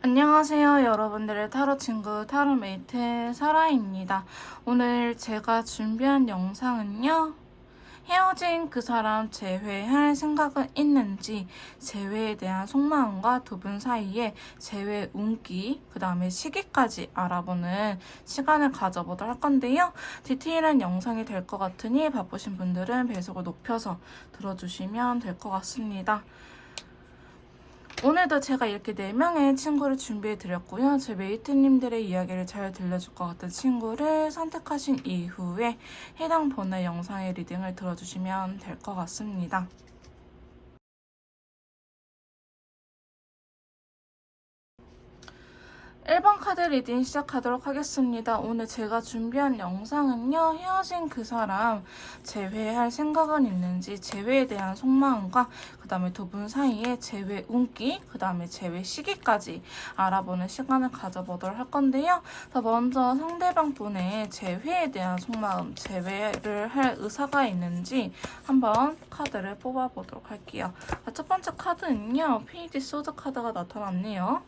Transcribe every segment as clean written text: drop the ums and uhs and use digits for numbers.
안녕하세요, 여러분들의 타로 친구 타로메이트 사라입니다. 오늘 제가 준비한 영상은요, 헤어진 그 사람 재회할 생각은 있는지, 재회에 대한 속마음과 두 분 사이에 재회 운기, 그 다음에 시기까지 알아보는 시간을 가져보도록 할 건데요. 디테일한 영상이 될 것 같으니 바쁘신 분들은 배속을 높여서 들어주시면 될 것 같습니다. 오늘도 제가 이렇게 4명의 친구를 준비해 드렸고요. 제 메이트님들의 이야기를 잘 들려줄 것 같은 친구를 선택하신 이후에 해당 번호의 영상의 리딩을 들어주시면 될 것 같습니다. 1번 카드 리딩 시작하도록 하겠습니다. 오늘 제가 준비한 영상은요, 헤어진 그 사람 재회할 생각은 있는지, 재회에 대한 속마음과 그 다음에 두 분 사이에 재회 운기, 그 다음에 재회 시기까지 알아보는 시간을 가져보도록 할 건데요. 먼저 상대방 분의 재회에 대한 속마음, 재회를 할 의사가 있는지 한번 카드를 뽑아보도록 할게요. 첫 번째 카드는요, 페이지 소드 카드가 나타났네요.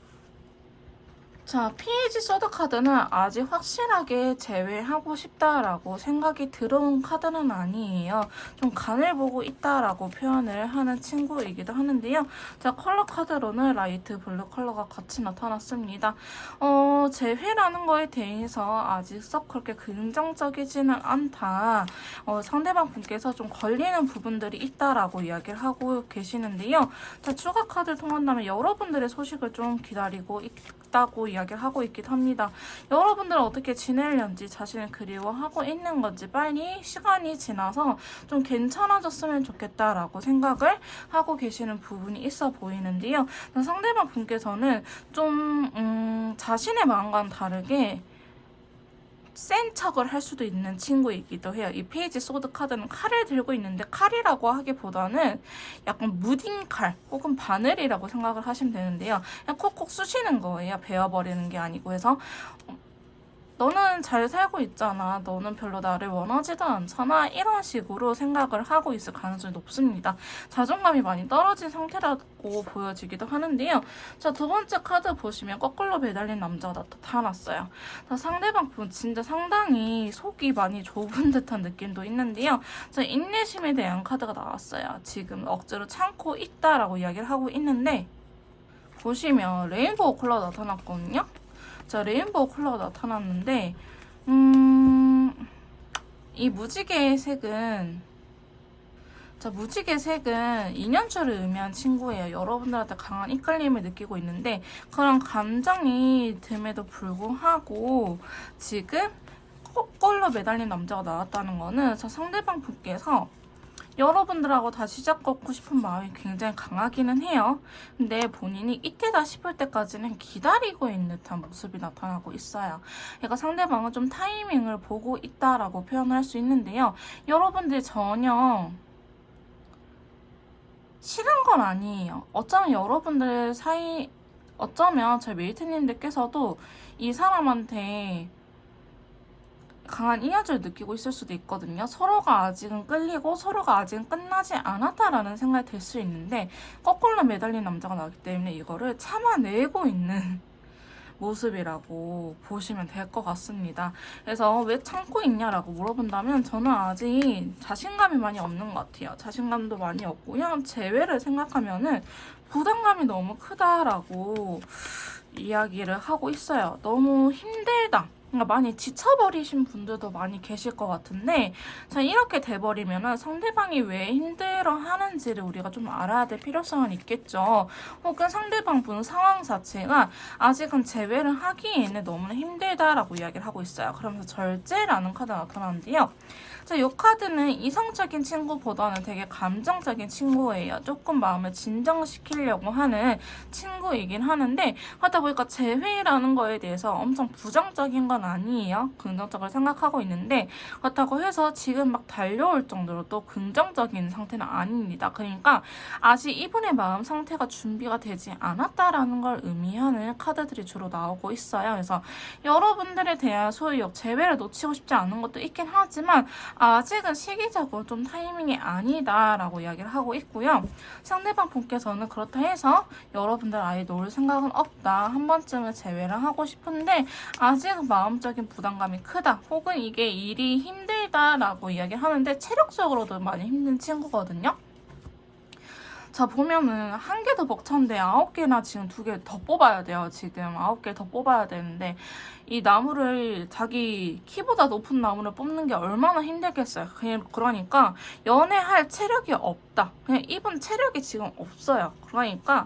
자, 페이지 소드 카드는 아직 확실하게 제외하고 싶다라고 생각이 들어온 카드는 아니에요. 좀 간을 보고 있다라고 표현을 하는 친구이기도 하는데요. 자, 컬러 카드로는 라이트 블루 컬러가 같이 나타났습니다. 제외라는 거에 대해서 아직 썩 그렇게 긍정적이지는 않다. 상대방 분께서 좀 걸리는 부분들이 있다라고 이야기를 하고 계시는데요. 자, 추가 카드를 통한다면 여러분들의 소식을 좀 기다리고 있다고 이야기를 하고 있기도 합니다. 여러분들은 어떻게 지내려는지, 자신을 그리워하고 있는 건지, 빨리 시간이 지나서 좀 괜찮아졌으면 좋겠다라고 생각을 하고 계시는 부분이 있어 보이는데요. 상대방 분께서는 좀 자신의 마음과는 다르게 센 척을 할 수도 있는 친구이기도 해요. 이 페이지 소드 카드는 칼을 들고 있는데, 칼이라고 하기보다는 약간 무딘 칼 혹은 바늘이라고 생각을 하시면 되는데요. 그냥 콕콕 쑤시는 거예요. 베어버리는 게 아니고. 해서 너는 잘 살고 있잖아. 너는 별로 나를 원하지도 않잖아. 이런 식으로 생각을 하고 있을 가능성이 높습니다. 자존감이 많이 떨어진 상태라고 보여지기도 하는데요. 자, 두 번째 카드 보시면 거꾸로 매달린 남자가 나타났어요. 자, 상대방 분 진짜 상당히 속이 많이 좁은 듯한 느낌도 있는데요. 자, 인내심에 대한 카드가 나왔어요. 지금 억지로 참고 있다라고 이야기를 하고 있는데, 보시면 레인보우 컬러가 나타났거든요. 자, 레인보우 컬러가 나타났는데, 이 무지개의 색은, 자, 무지개 색은 인연줄을 의미한 친구예요. 여러분들한테 강한 이끌림을 느끼고 있는데, 그런 감정이 듦에도 불구하고, 지금 거꾸로 매달린 남자가 나왔다는 거는, 저 상대방 분께서 여러분들하고 다시 시작하고 싶은 마음이 굉장히 강하기는 해요. 근데 본인이 이때다 싶을 때까지는 기다리고 있는 듯한 모습이 나타나고 있어요. 그러니까 상대방은 좀 타이밍을 보고 있다라고 표현을 할 수 있는데요. 여러분들이 전혀 싫은 건 아니에요. 어쩌면 여러분들 사이, 어쩌면 저희 메이트님들께서도 이 사람한테 강한 이하를 느끼고 있을 수도 있거든요. 서로가 아직은 끌리고 서로가 아직은 끝나지 않았다라는 생각이 들 수 있는데, 거꾸로 매달린 남자가 나왔기 때문에 이거를 참아내고 있는 모습이라고 보시면 될 것 같습니다. 그래서 왜 참고 있냐라고 물어본다면, 저는 아직 자신감이 많이 없는 것 같아요. 자신감도 많이 없고요. 재회를 생각하면은 부담감이 너무 크다라고 이야기를 하고 있어요. 너무 힘들다. 그러니까 많이 지쳐버리신 분들도 많이 계실 것 같은데, 자, 이렇게 돼버리면은 상대방이 왜 힘들어 하는지를 우리가 좀 알아야 될 필요성은 있겠죠. 혹은 상대방 분 상황 자체가 아직은 재회를 하기에는 너무나 힘들다라고 이야기를 하고 있어요. 그러면서 절제라는 카드가 나타나는데요. 자, 이 카드는 이성적인 친구보다는 되게 감정적인 친구예요. 조금 마음을 진정시키려고 하는 친구이긴 하는데, 하다 보니까 재회라는 거에 대해서 엄청 부정적인 건 아니에요. 긍정적으로 생각하고 있는데, 그렇다고 해서 지금 막 달려올 정도로 또 긍정적인 상태는 아닙니다. 그러니까 아직 이분의 마음 상태가 준비가 되지 않았다라는 걸 의미하는 카드들이 주로 나오고 있어요. 그래서 여러분들에 대한 소유욕, 재회를 놓치고 싶지 않은 것도 있긴 하지만, 아직은 시기적으로 좀 타이밍이 아니다라고 이야기를 하고 있고요. 상대방 분께서는 그렇다 해서 여러분들 아예 놓을 생각은 없다. 한 번쯤은 재회를 하고 싶은데 아직 마음적인 부담감이 크다. 혹은 이게 일이 힘들다라고 이야기를 하는데 체력적으로도 많이 힘든 친구거든요. 자, 보면은 한 개 더 벅찬데 9개나 지금 2개 더 뽑아야 돼요. 지금 9개 더 뽑아야 되는데 이 나무를 자기 키보다 높은 나무를 뽑는 게 얼마나 힘들겠어요. 그러니까 연애할 체력이 없다. 그냥 이분 체력이 지금 없어요. 그러니까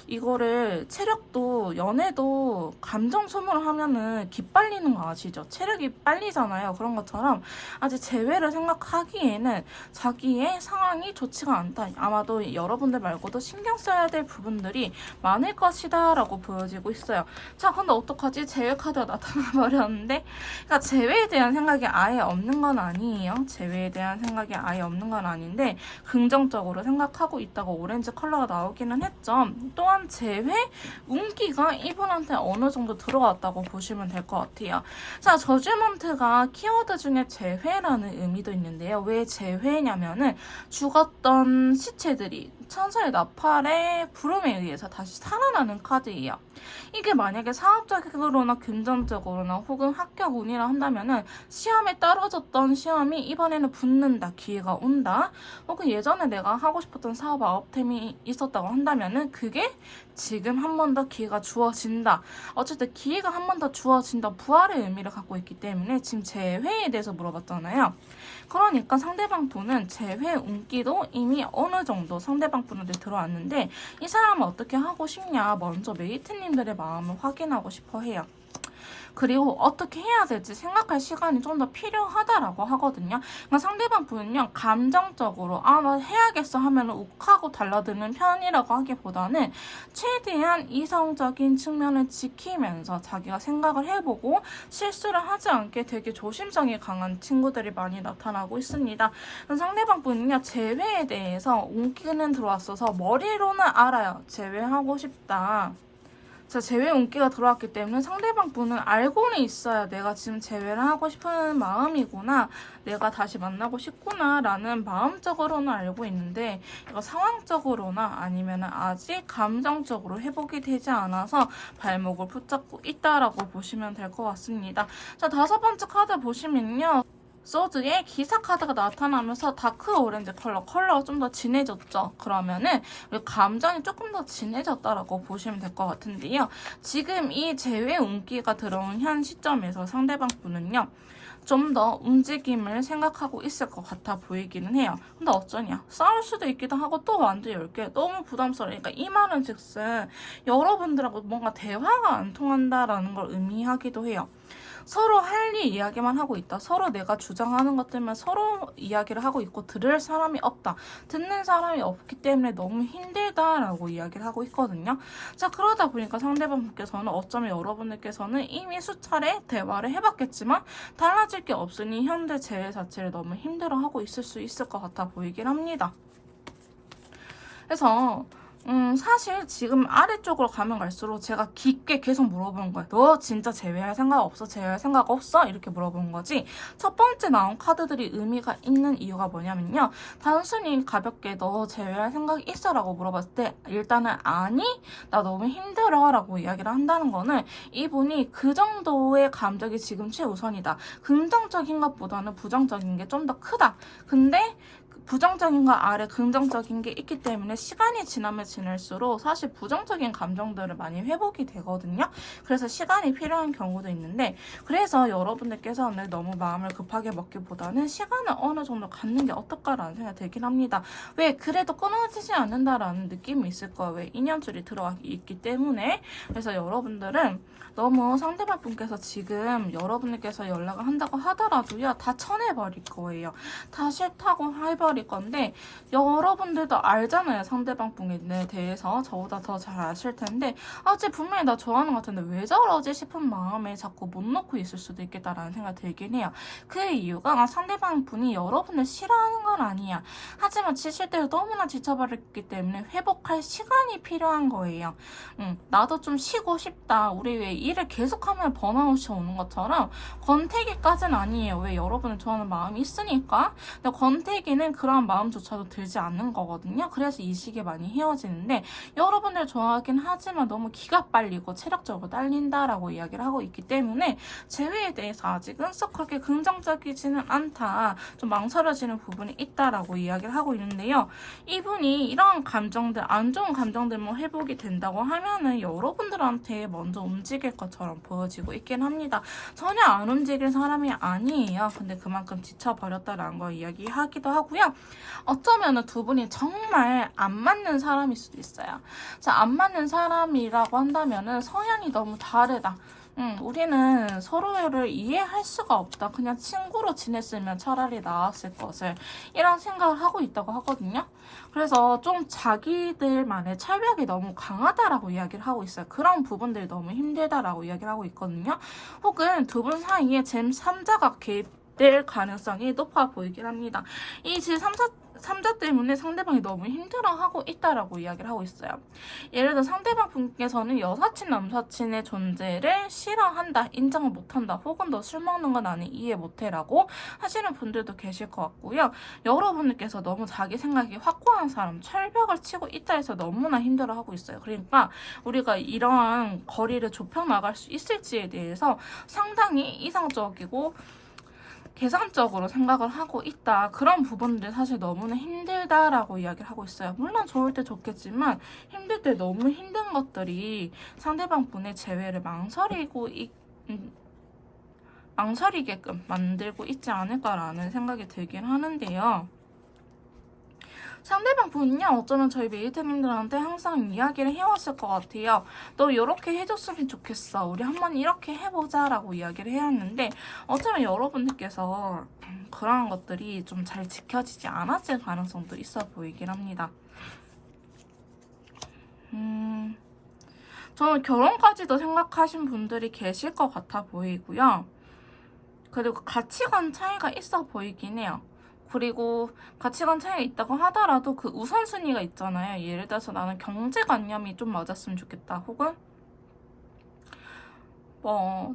이거를 체력도 연애도 감정 소모를 하면은 기빨리는 거 아시죠? 체력이 빨리잖아요. 그런 것처럼 아직 재회를 생각하기에는 자기의 상황이 좋지가 않다. 아마도 여러분들 말고도 신경 써야 될 부분들이 많을 것이다 라고 보여지고 있어요. 자, 근데 어떡하지? 재회 카드가 나타나버렸는데 그러니까 재회에 대한 생각이 아예 없는 건 아니에요. 재회에 대한 생각이 아예 없는 건 아닌데 긍정적으로 생각하고 있다고 오렌지 컬러가 나오기는 했죠. 또한 재회 운기가 이분한테 어느 정도 들어왔다고 보시면 될 것 같아요. 자, 저주먼트가 키워드 중에 재회라는 의미도 있는데요. 왜 재회냐면은 죽었던 시체들이 천사의 나팔의 부름에 의해서 다시 살아나는 카드예요. 이게 만약에 사업적으로나 금전적으로나 혹은 합격 운이라 한다면은 시험에 떨어졌던 시험이 이번에는 붙는다, 기회가 온다. 혹은 예전에 내가 하고 싶었던 사업 아웃템이 있었다고 한다면은 그게 지금 한 번 더 기회가 주어진다. 어쨌든 기회가 한 번 더 주어진다, 부활의 의미를 갖고 있기 때문에 지금 재회에 대해서 물어봤잖아요. 그러니까 상대방 분은 재회 운기도 이미 어느 정도 상대방 분한테 들어왔는데 이 사람은 어떻게 하고 싶냐, 먼저 메이트님들의 마음을 확인하고 싶어 해요. 그리고 어떻게 해야 될지 생각할 시간이 좀 더 필요하다라고 하거든요. 그러니까 상대방 분은요, 감정적으로 나 해야겠어 하면 욱하고 달라드는 편이라고 하기보다는 최대한 이성적인 측면을 지키면서 자기가 생각을 해보고 실수를 하지 않게 되게 조심성이 강한 친구들이 많이 나타나고 있습니다. 상대방 분은요, 재회에 대해서 운기는 들어왔어서 머리로는 알아요. 재회하고 싶다. 자, 재회 운기가 들어왔기 때문에 상대방 분은 알고는 있어야 내가 지금 재회를 하고 싶은 마음이구나, 내가 다시 만나고 싶구나 라는 마음적으로는 알고 있는데 이거 상황적으로나 아니면 아직 감정적으로 회복이 되지 않아서 발목을 붙잡고 있다라고 보시면 될 것 같습니다. 자, 5번째 카드 보시면요, 소드의 기사 카드가 나타나면서 다크 오렌지 컬러가 좀 더 진해졌죠. 그러면은 감정이 조금 더 진해졌다라고 보시면 될 것 같은데요. 지금 이 재회 운기가 들어온 현 시점에서 상대방 분은요, 좀 더 움직임을 생각하고 있을 것 같아 보이기는 해요. 근데 어쩌냐, 싸울 수도 있기도 하고 또 완전 10개 너무 부담스러우니까 이 말은 즉슨 여러분들하고 뭔가 대화가 안 통한다라는 걸 의미하기도 해요. 서로 할 일 이야기만 하고 있다. 서로 내가 주장하는 것들만 서로 이야기를 하고 있고 들을 사람이 없다. 듣는 사람이 없기 때문에 너무 힘들다라고 이야기를 하고 있거든요. 자, 그러다 보니까 상대방분께서는 어쩌면 여러분들께서는 이미 수차례 대화를 해봤겠지만 달라질 게 없으니 현재 재회 자체를 너무 힘들어하고 있을 수 있을 것 같아 보이긴 합니다. 그래서 사실 지금 아래쪽으로 가면 갈수록 제가 깊게 계속 물어보는 거예요. 너 진짜 재회할 생각 없어? 재회할 생각 없어? 이렇게 물어보는 거지. 첫 번째 나온 카드들이 의미가 있는 이유가 뭐냐면요, 단순히 가볍게 너 재회할 생각이 있어? 라고 물어봤을 때 일단은 아니, 나 너무 힘들어 라고 이야기를 한다는 거는 이분이 그 정도의 감정이 지금 최우선이다. 긍정적인 것보다는 부정적인 게 좀 더 크다. 근데 부정적인 거 아래 긍정적인 게 있기 때문에 시간이 지나면 지날수록 사실 부정적인 감정들을 많이 회복이 되거든요. 그래서 시간이 필요한 경우도 있는데, 그래서 여러분들께서는 너무 마음을 급하게 먹기보다는 시간을 어느 정도 갖는 게 어떨까라는 생각이 들긴 합니다. 왜? 그래도 끊어지지 않는다라는 느낌이 있을 거예요. 왜? 인연줄이 들어와 있기 때문에. 그래서 여러분들은 너무 상대방 분께서 지금 여러분들께서 연락을 한다고 하더라도요, 다 쳐내버릴 거예요. 다 싫다고 해버릴 해버릴 건데, 여러분들도 알잖아요. 상대방 분에 대해서 저보다 더 잘 아실 텐데, 쟤 분명히 나 좋아하는 것 같은데 왜 저러지 싶은 마음에 자꾸 못 놓고 있을 수도 있겠다라는 생각이 들긴 해요. 그 이유가 상대방 분이 여러분을 싫어하는 건 아니야. 하지만 지칠 때 너무나 지쳐버렸기 때문에 회복할 시간이 필요한 거예요. 나도 좀 쉬고 싶다. 우리 왜 일을 계속하면 번아웃이 오는 것처럼 권태기까지는 아니에요. 왜 여러분을 좋아하는 마음이 있으니까. 근데 권태기는 그런 마음조차도 들지 않는 거거든요. 그래서 이 시기에 많이 헤어지는데, 여러분을 좋아하긴 하지만 너무 기가 빨리고 체력적으로 딸린다라고 이야기를 하고 있기 때문에 재회에 대해서 아직은 썩 그렇게 긍정적이지는 않다. 좀 망설여지는 부분이 있다라고 이야기를 하고 있는데요. 이분이 이런 감정들, 안 좋은 감정들만 회복이 된다고 하면은 여러분들한테 먼저 움직일 것처럼 보여지고 있긴 합니다. 전혀 안 움직일 사람이 아니에요. 근데 그만큼 지쳐버렸다라는 걸 이야기하기도 하고요. 어쩌면은 두 분이 정말 안 맞는 사람일 수도 있어요. 자, 안 맞는 사람이라고 한다면은 성향이 너무 다르다. 우리는 서로를 이해할 수가 없다. 그냥 친구로 지냈으면 차라리 나았을 것을. 이런 생각을 하고 있다고 하거든요. 그래서 좀 자기들만의 철벽이 너무 강하다라고 이야기를 하고 있어요. 그런 부분들이 너무 힘들다라고 이야기를 하고 있거든요. 혹은 두 분 사이에 제3자가 개입될 가능성이 높아 보이긴 합니다. 이 제3자 때문에 상대방이 너무 힘들어하고 있다라고 이야기를 하고 있어요. 예를 들어 상대방 분께서는 여사친, 남사친의 존재를 싫어한다, 인정을 못한다, 혹은 너 술 먹는 건 나는 이해 못해라고 하시는 분들도 계실 것 같고요. 여러분들께서 너무 자기 생각이 확고한 사람, 철벽을 치고 있다 해서 너무나 힘들어하고 있어요. 그러니까 우리가 이러한 거리를 좁혀나갈 수 있을지에 대해서 상당히 이상적이고 계산적으로 생각을 하고 있다. 그런 부분들 사실 너무나 힘들다라고 이야기를 하고 있어요. 물론 좋을 때 좋겠지만 힘들 때 너무 힘든 것들이 상대방 분의 재회를 망설이게끔 만들고 있지 않을까라는 생각이 들긴 하는데요. 상대방 분은요, 어쩌면 저희 메이트님들한테 항상 이야기를 해왔을 것 같아요. 너 이렇게 해줬으면 좋겠어. 우리 한번 이렇게 해보자 라고 이야기를 해왔는데, 어쩌면 여러분들께서 그런 것들이 좀 잘 지켜지지 않았을 가능성도 있어 보이긴 합니다. 저는 결혼까지도 생각하신 분들이 계실 것 같아 보이고요. 그리고 가치관 차이가 있어 보이긴 해요. 그리고 가치관 차이가 있다고 하더라도 그 우선순위가 있잖아요. 예를 들어서 나는 경제관념이 좀 맞았으면 좋겠다. 혹은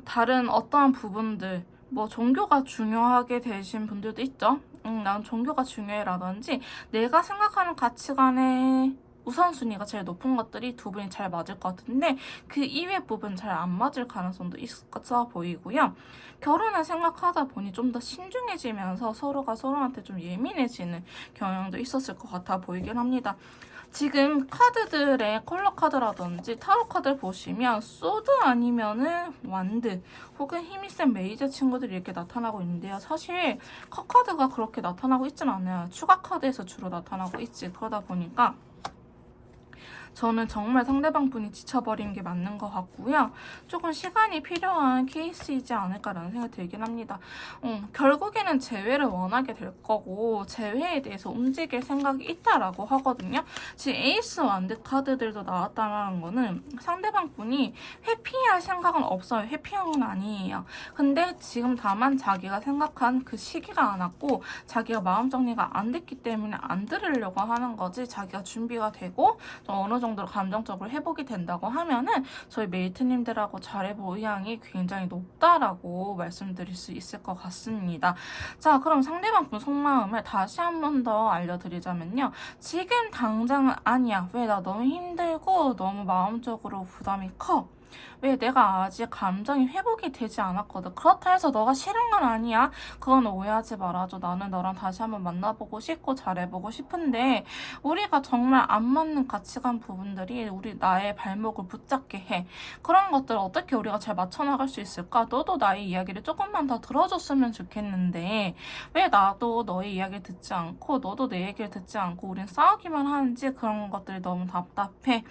다른 어떠한 부분들, 종교가 중요하게 되신 분들도 있죠. 난 종교가 중요해라든지 내가 생각하는 가치관의 우선순위가 제일 높은 것들이 두 분이 잘 맞을 것 같은데 그 이외 부분 잘 안 맞을 가능성도 있어 보이고요. 결혼을 생각하다 보니 좀 더 신중해지면서 서로가 서로한테 좀 예민해지는 경향도 있었을 것 같아 보이긴 합니다. 지금 카드들의 컬러 카드라든지 타로 카드를 보시면 소드 아니면은 완드 혹은 힘이 센 메이저 친구들이 이렇게 나타나고 있는데요. 사실 카드가 그렇게 나타나고 있진 않아요. 추가 카드에서 주로 나타나고 있지. 그러다 보니까 저는 정말 상대방 분이 지쳐버린 게 맞는 것 같고요. 조금 시간이 필요한 케이스이지 않을까라는 생각이 들긴 합니다. 결국에는 재회를 원하게 될 거고 재회에 대해서 움직일 생각이 있다라고 하거든요. 지금 에이스 완드 카드들도 나왔다는 거는 상대방 분이 회피할 생각은 없어요. 회피한 건 아니에요. 근데 지금 다만 자기가 생각한 그 시기가 안 왔고 자기가 마음 정리가 안 됐기 때문에 안 들으려고 하는 거지, 자기가 준비가 되고 어느 정도로 감정적으로 회복이 된다고 하면은 저희 메이트님들하고 잘해볼 의향이 굉장히 높다라고 말씀드릴 수 있을 것 같습니다. 자, 그럼 상대방 분 속마음을 다시 한 번 더 알려드리자면요. 지금 당장은 아니야. 왜 나 너무 힘들고 너무 마음적으로 부담이 커. 왜 내가 아직 감정이 회복이 되지 않았거든. 그렇다 해서 너가 싫은 건 아니야. 그건 오해하지 말아줘. 나는 너랑 다시 한번 만나보고 싶고 잘해보고 싶은데 우리가 정말 안 맞는 가치관 부분들이 나의 발목을 붙잡게 해. 그런 것들 어떻게 우리가 잘 맞춰나갈 수 있을까? 너도 나의 이야기를 조금만 더 들어줬으면 좋겠는데 왜 나도 너의 이야기를 듣지 않고 너도 내 얘기를 듣지 않고 우린 싸우기만 하는지, 그런 것들이 너무 답답해.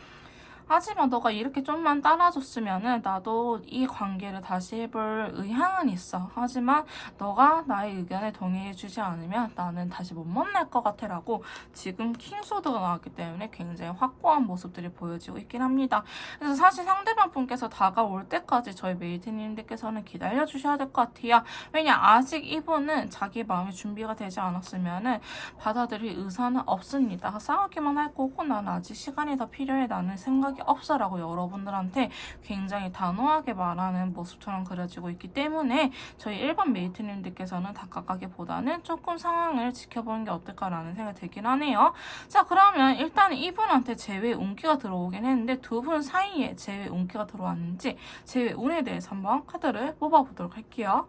하지만 너가 이렇게 좀만 따라줬으면은 나도 이 관계를 다시 해볼 의향은 있어. 하지만 너가 나의 의견에 동의해주지 않으면 나는 다시 못 만날 것 같아 라고 지금 킹소드가 나왔기 때문에 굉장히 확고한 모습들이 보여지고 있긴 합니다. 그래서 사실 상대방 분께서 다가올 때까지 저희 메이트님들께서는 기다려주셔야 될 것 같아요. 왜냐 아직 이분은 자기 마음의 준비가 되지 않았으면은 받아들일 의사는 없습니다. 싸우기만 할 거고 난 아직 시간이 더 필요해. 나는 생각이 없어 라고 여러분들한테 굉장히 단호하게 말하는 모습처럼 그려지고 있기 때문에 저희 일반 메이트님들께서는 다가가기보다는 조금 상황을 지켜보는 게 어떨까라는 생각이 들긴 하네요. 자, 그러면 일단 이분한테 제외 운기가 들어오긴 했는데 두 분 사이에 제외 운기가 들어왔는지 제외 운에 대해서 한번 카드를 뽑아보도록 할게요.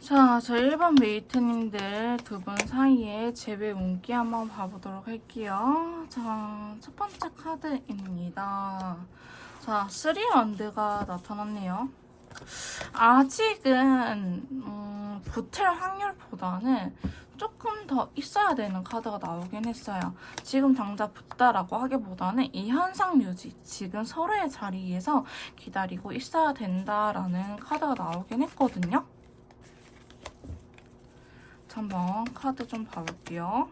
자, 저 1번 메이트님들 두 분 사이에 제외 운기 한번 봐보도록 할게요. 자, 첫 번째 카드입니다. 자, 3원드가 나타났네요. 아직은 붙을 확률보다는 조금 더 있어야 되는 카드가 나오긴 했어요. 지금 당장 붙다라고 하기보다는 이 현상 유지, 지금 서로의 자리에서 기다리고 있어야 된다라는 카드가 나오긴 했거든요. 자, 한번 카드 좀 봐볼게요.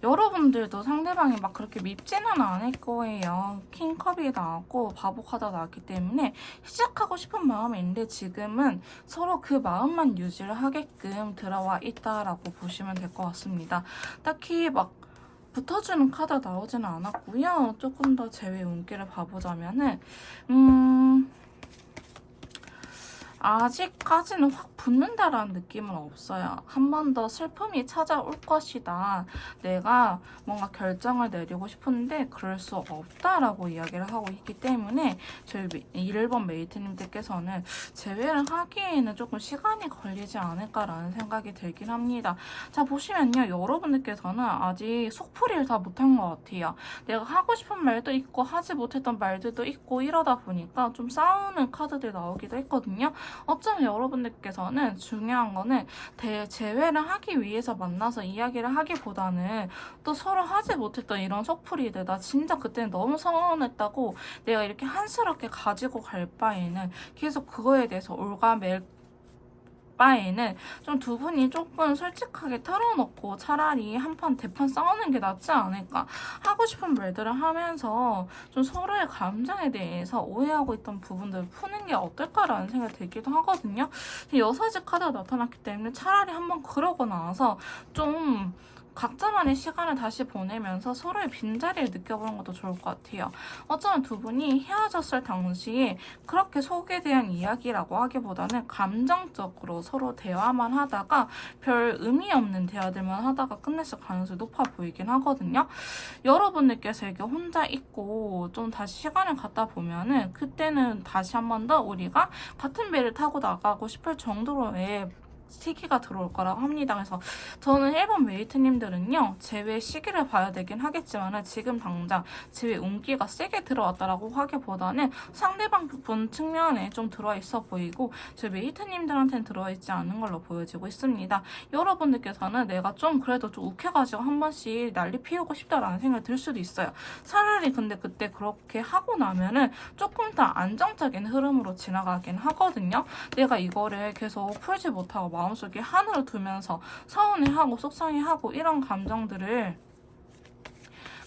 여러분들도 상대방이 막 그렇게 밉지는 않을 거예요. 킹컵이 나왔고 바보 카드가 나왔기 때문에 시작하고 싶은 마음이 있는데 지금은 서로 그 마음만 유지를 하게끔 들어와 있다라고 보시면 될 것 같습니다. 딱히 막 붙어주는 카드가 나오지는 않았고요. 조금 더 제외 운기를 봐보자면은 아직까지는 확 붙는다라는 느낌은 없어요. 한 번 더 슬픔이 찾아올 것이다. 내가 뭔가 결정을 내리고 싶은데 그럴 수 없다라고 이야기를 하고 있기 때문에 저희 1번 메이트님들께서는 제외를 하기에는 조금 시간이 걸리지 않을까라는 생각이 들긴 합니다. 자, 보시면요. 여러분들께서는 아직 속풀이를 다 못한 것 같아요. 내가 하고 싶은 말도 있고 하지 못했던 말들도 있고 이러다 보니까 좀 싸우는 카드들이 나오기도 했거든요. 어쩌면 여러분들께서는 중요한 거는 재회를 하기 위해서 만나서 이야기를 하기보다는 또 서로 하지 못했던 이런 속풀이들, 나 진짜 그때는 너무 서운했다고 내가 이렇게 한스럽게 가지고 갈 바에는 계속 그거에 대해서 올가맬 바에는 좀 두 분이 조금 솔직하게 털어놓고 차라리 한판 대판 싸우는 게 낫지 않을까. 하고 싶은 말들을 하면서 좀 서로의 감정에 대해서 오해하고 있던 부분들을 푸는 게 어떨까라는 생각이 들기도 하거든요. 여사제 카드가 나타났기 때문에 차라리 한번 그러고 나서 좀 각자만의 시간을 다시 보내면서 서로의 빈자리를 느껴보는 것도 좋을 것 같아요. 어쩌면 두 분이 헤어졌을 당시에 그렇게 속에 대한 이야기라고 하기보다는 감정적으로 서로 대화만 하다가 별 의미 없는 대화들만 하다가 끝냈을 가능성이 높아 보이긴 하거든요. 여러분들께서 이렇게 혼자 있고 좀 다시 시간을 갖다 보면은 그때는 다시 한 번 더 우리가 같은 배를 타고 나가고 싶을 정도로의 시기가 들어올 거라고 합니다. 그래서 저는 1번 메이트님들은요, 제외 시기를 봐야 되긴 하겠지만 지금 당장 제외 운기가 세게 들어왔다라고 하기보다는 상대방 분 측면에 좀 들어와 있어 보이고 제 메이트님들한테는 들어와 있지 않은 걸로 보여지고 있습니다. 여러분들께서는 내가 좀 그래도 좀 욱해가지고 한 번씩 난리 피우고 싶다라는 생각이 들 수도 있어요. 차라리 근데 그때 그렇게 하고 나면은 조금 더 안정적인 흐름으로 지나가긴 하거든요. 내가 이거를 계속 풀지 못하고 마음속에 한으로 두면서 서운해하고 속상해하고 이런 감정들을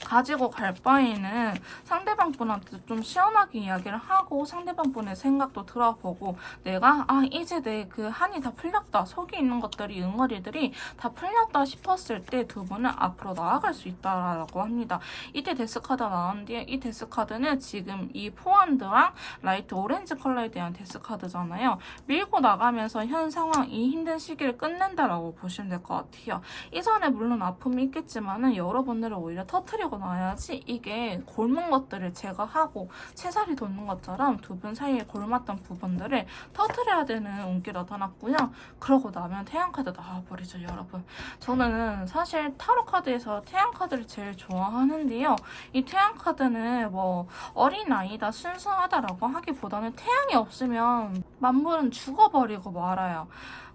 가지고 갈 바에는 상대방 분한테 좀 시원하게 이야기를 하고 상대방 분의 생각도 들어보고 내가 이제 내 그 한이 다 풀렸다, 속에 있는 것들이 응어리들이 다 풀렸다 싶었을 때 두 분은 앞으로 나아갈 수 있다라고 합니다. 이때 데스카드가 나왔는데 이 데스카드는 지금 이 포핸드랑 라이트 오렌지 컬러에 대한 데스카드잖아요. 밀고 나가면서 현 상황, 이 힘든 시기를 끝낸다라고 보시면 될 것 같아요. 이전에 물론 아픔이 있겠지만은 여러분들을 오히려 터트리고 나야지 이게 골문 것들을 제거하고 채살이 돋는 것처럼 두 분 사이에 골맞던 부분들을 터트려야 되는 운기가 나타났고요. 그러고 나면 태양카드 나와버리죠, 여러분. 저는 사실 타로카드에서 태양카드를 제일 좋아하는데요. 이 태양카드는 뭐 어린아이다, 순수하다라고 하기보다는 태양이 없으면 만물은 죽어버리고 말아요.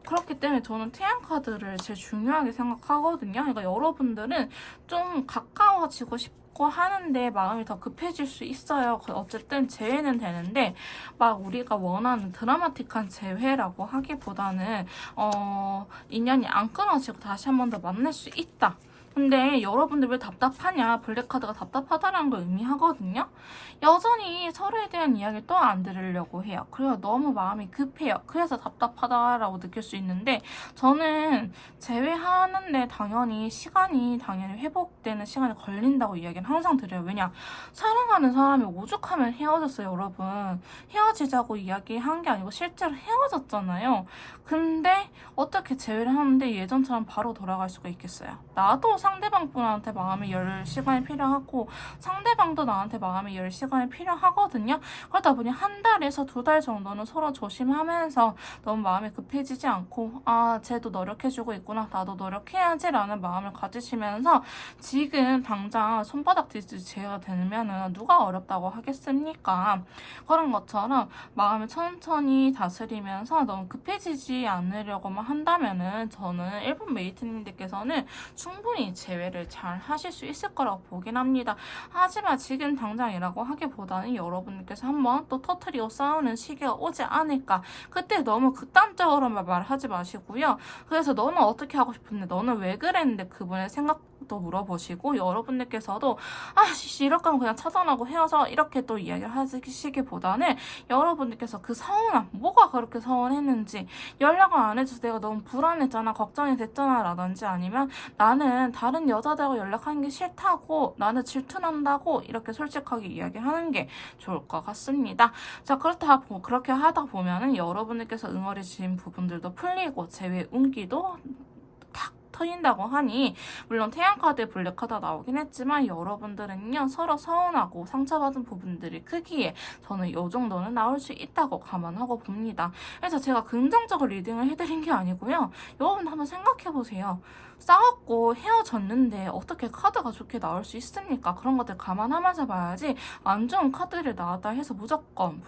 그렇기 때문에 저는 태양카드를 제일 중요하게 생각하거든요. 그러니까 여러분들은 좀 가까워지고 싶고 하고 하는데 마음이 더 급해질 수 있어요. 어쨌든 재회는 되는데 막 우리가 원하는 드라마틱한 재회라고 하기보다는 인연이 안 끊어지고 다시 한 번 더 만날 수 있다. 근데 여러분들 왜 답답하냐? 블랙카드가 답답하다라는 걸 의미하거든요. 여전히 서로에 대한 이야기를 또 안 들으려고 해요. 그래서 너무 마음이 급해요. 그래서 답답하다라고 느낄 수 있는데 저는 제외하는데 당연히 회복되는 시간이 걸린다고 이야기는 항상 드려요. 왜냐? 사랑하는 사람이 오죽하면 헤어졌어요, 여러분. 헤어지자고 이야기한 게 아니고 실제로 헤어졌잖아요. 근데 어떻게 재회를 하는데 예전처럼 바로 돌아갈 수가 있겠어요? 나도 상대방분한테 마음이 열 시간이 필요하고 상대방도 나한테 마음이 열 시간이 필요하거든요. 그러다 보니 한 달에서 2달 정도는 서로 조심하면서 너무 마음이 급해지지 않고 쟤도 노력해주고 있구나, 나도 노력해야지 라는 마음을 가지시면서 지금 당장 손바닥 뒤집기 재회가 되면은 누가 어렵다고 하겠습니까? 그런 것처럼 마음을 천천히 다스리면서 너무 급해지지 않으려고만 한다면은 저는 일본 메이트님들께서는 충분히 재회를 잘 하실 수 있을 거라고 보긴 합니다. 하지만 지금 당장이라고 하기보다는 여러분들께서 한번 또 터트리고 싸우는 시기가 오지 않을까. 그때 너무 극단적으로만 말하지 마시고요. 그래서 너는 어떻게 하고 싶은데, 너는 왜 그랬는데 그분의 생각도 물어보시고, 여러분들께서도 이럴 거면 그냥 차단하고 헤어져, 이렇게 또 이야기를 하시기보다는 여러분들께서 그 서운함, 뭐가 그렇게 서운했는지, 연락을 안 해줘서 내가 너무 불안했잖아, 걱정이 됐잖아 라든지, 아니면 나는 다른 여자들하고 연락하는 게 싫다고, 나는 질투난다고, 이렇게 솔직하게 이야기하는 게 좋을 것 같습니다. 자, 그렇게 하다 보면은 여러분들께서 응어리진 부분들도 풀리고 재회 운기도 탁 터진다고 하니, 물론 태양카드에 블랙카드가 나오긴 했지만 여러분들은요 서로 서운하고 상처받은 부분들이 크기에 저는 이 정도는 나올 수 있다고 감안하고 봅니다. 그래서 제가 긍정적으로 리딩을 해드린 게 아니고요. 여러분 한번 생각해보세요. 싸웠고 헤어졌는데 어떻게 카드가 좋게 나올 수 있습니까? 그런 것들 감안하면서 봐야지 안 좋은 카드를 나왔다 해서 무조건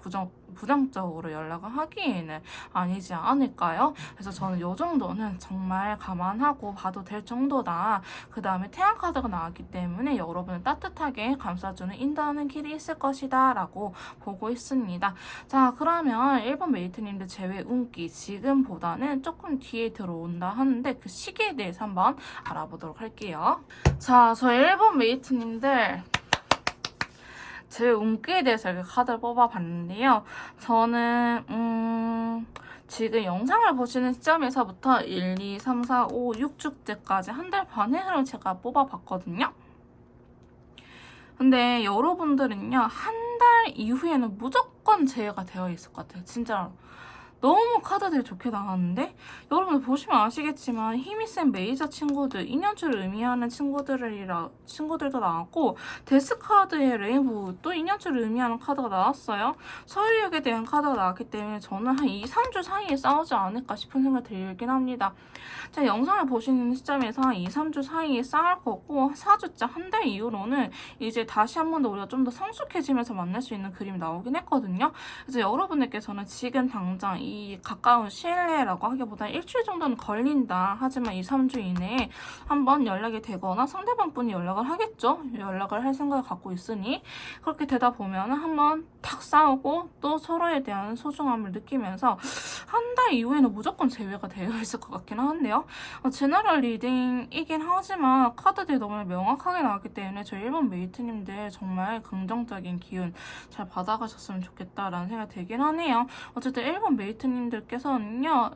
부정적으로 연락을 하기에는 아니지 않을까요? 그래서 저는 이 정도는 정말 감안하고 봐도 될 정도다. 그 다음에 태양카드가 나왔기 때문에 여러분을 따뜻하게 감싸주는 인도하는 길이 있을 것이다 라고 보고 있습니다. 자, 그러면 일본 메이트님들 재회 운기 지금보다는 조금 뒤에 들어온다 하는데 그 시기에 대해서 한번 알아보도록 할게요. 자, 저희 일본 메이트님들 제 운기에 대해서 이렇게 카드를 뽑아봤는데요. 저는 지금 영상을 보시는 시점에서부터 1, 2, 3, 4, 5, 6주째까지 한 달 반의 흐름 제가 뽑아봤거든요. 근데 여러분들은요, 한 달 이후에는 무조건 재회가 되어 있을 것 같아요. 진짜로. 너무 카드들이 좋게 나왔는데, 여러분들 보시면 아시겠지만 힘이 센 메이저 친구들, 인연줄을 의미하는 친구들도 나왔고, 데스카드의 레인보우 또 인연줄을 의미하는 카드가 나왔어요. 서유력에 대한 카드가 나왔기 때문에 저는 한 2, 3주 사이에 싸우지 않을까 싶은 생각이 들긴 합니다. 자, 영상을 보시는 시점에서 한 2, 3주 사이에 싸울 거고, 4주째 한 달 이후로는 이제 다시 한 번 더 우리가 좀 더 성숙해지면서 만날 수 있는 그림이 나오긴 했거든요. 그래서 여러분들께서는 지금 당장 이 가까운 시일 내라고 하기보다 일주일 정도는 걸린다. 하지만 2, 3주 이내에 한번 연락이 되거나 상대방 분이 연락을 하겠죠. 연락을 할 생각을 갖고 있으니 그렇게 되다 보면 한번 탁 싸우고 또 서로에 대한 소중함을 느끼면서 한 달 이후에는 무조건 재회가 되어 있을 것 같긴 한데요. 제너럴 리딩이긴 하지만 카드들이 너무 명확하게 나왔기 때문에 저희 일본 메이트님들 정말 긍정적인 기운 잘 받아가셨으면 좋겠다라는 생각이 들긴 하네요. 어쨌든 일본 메이트님들께서는요,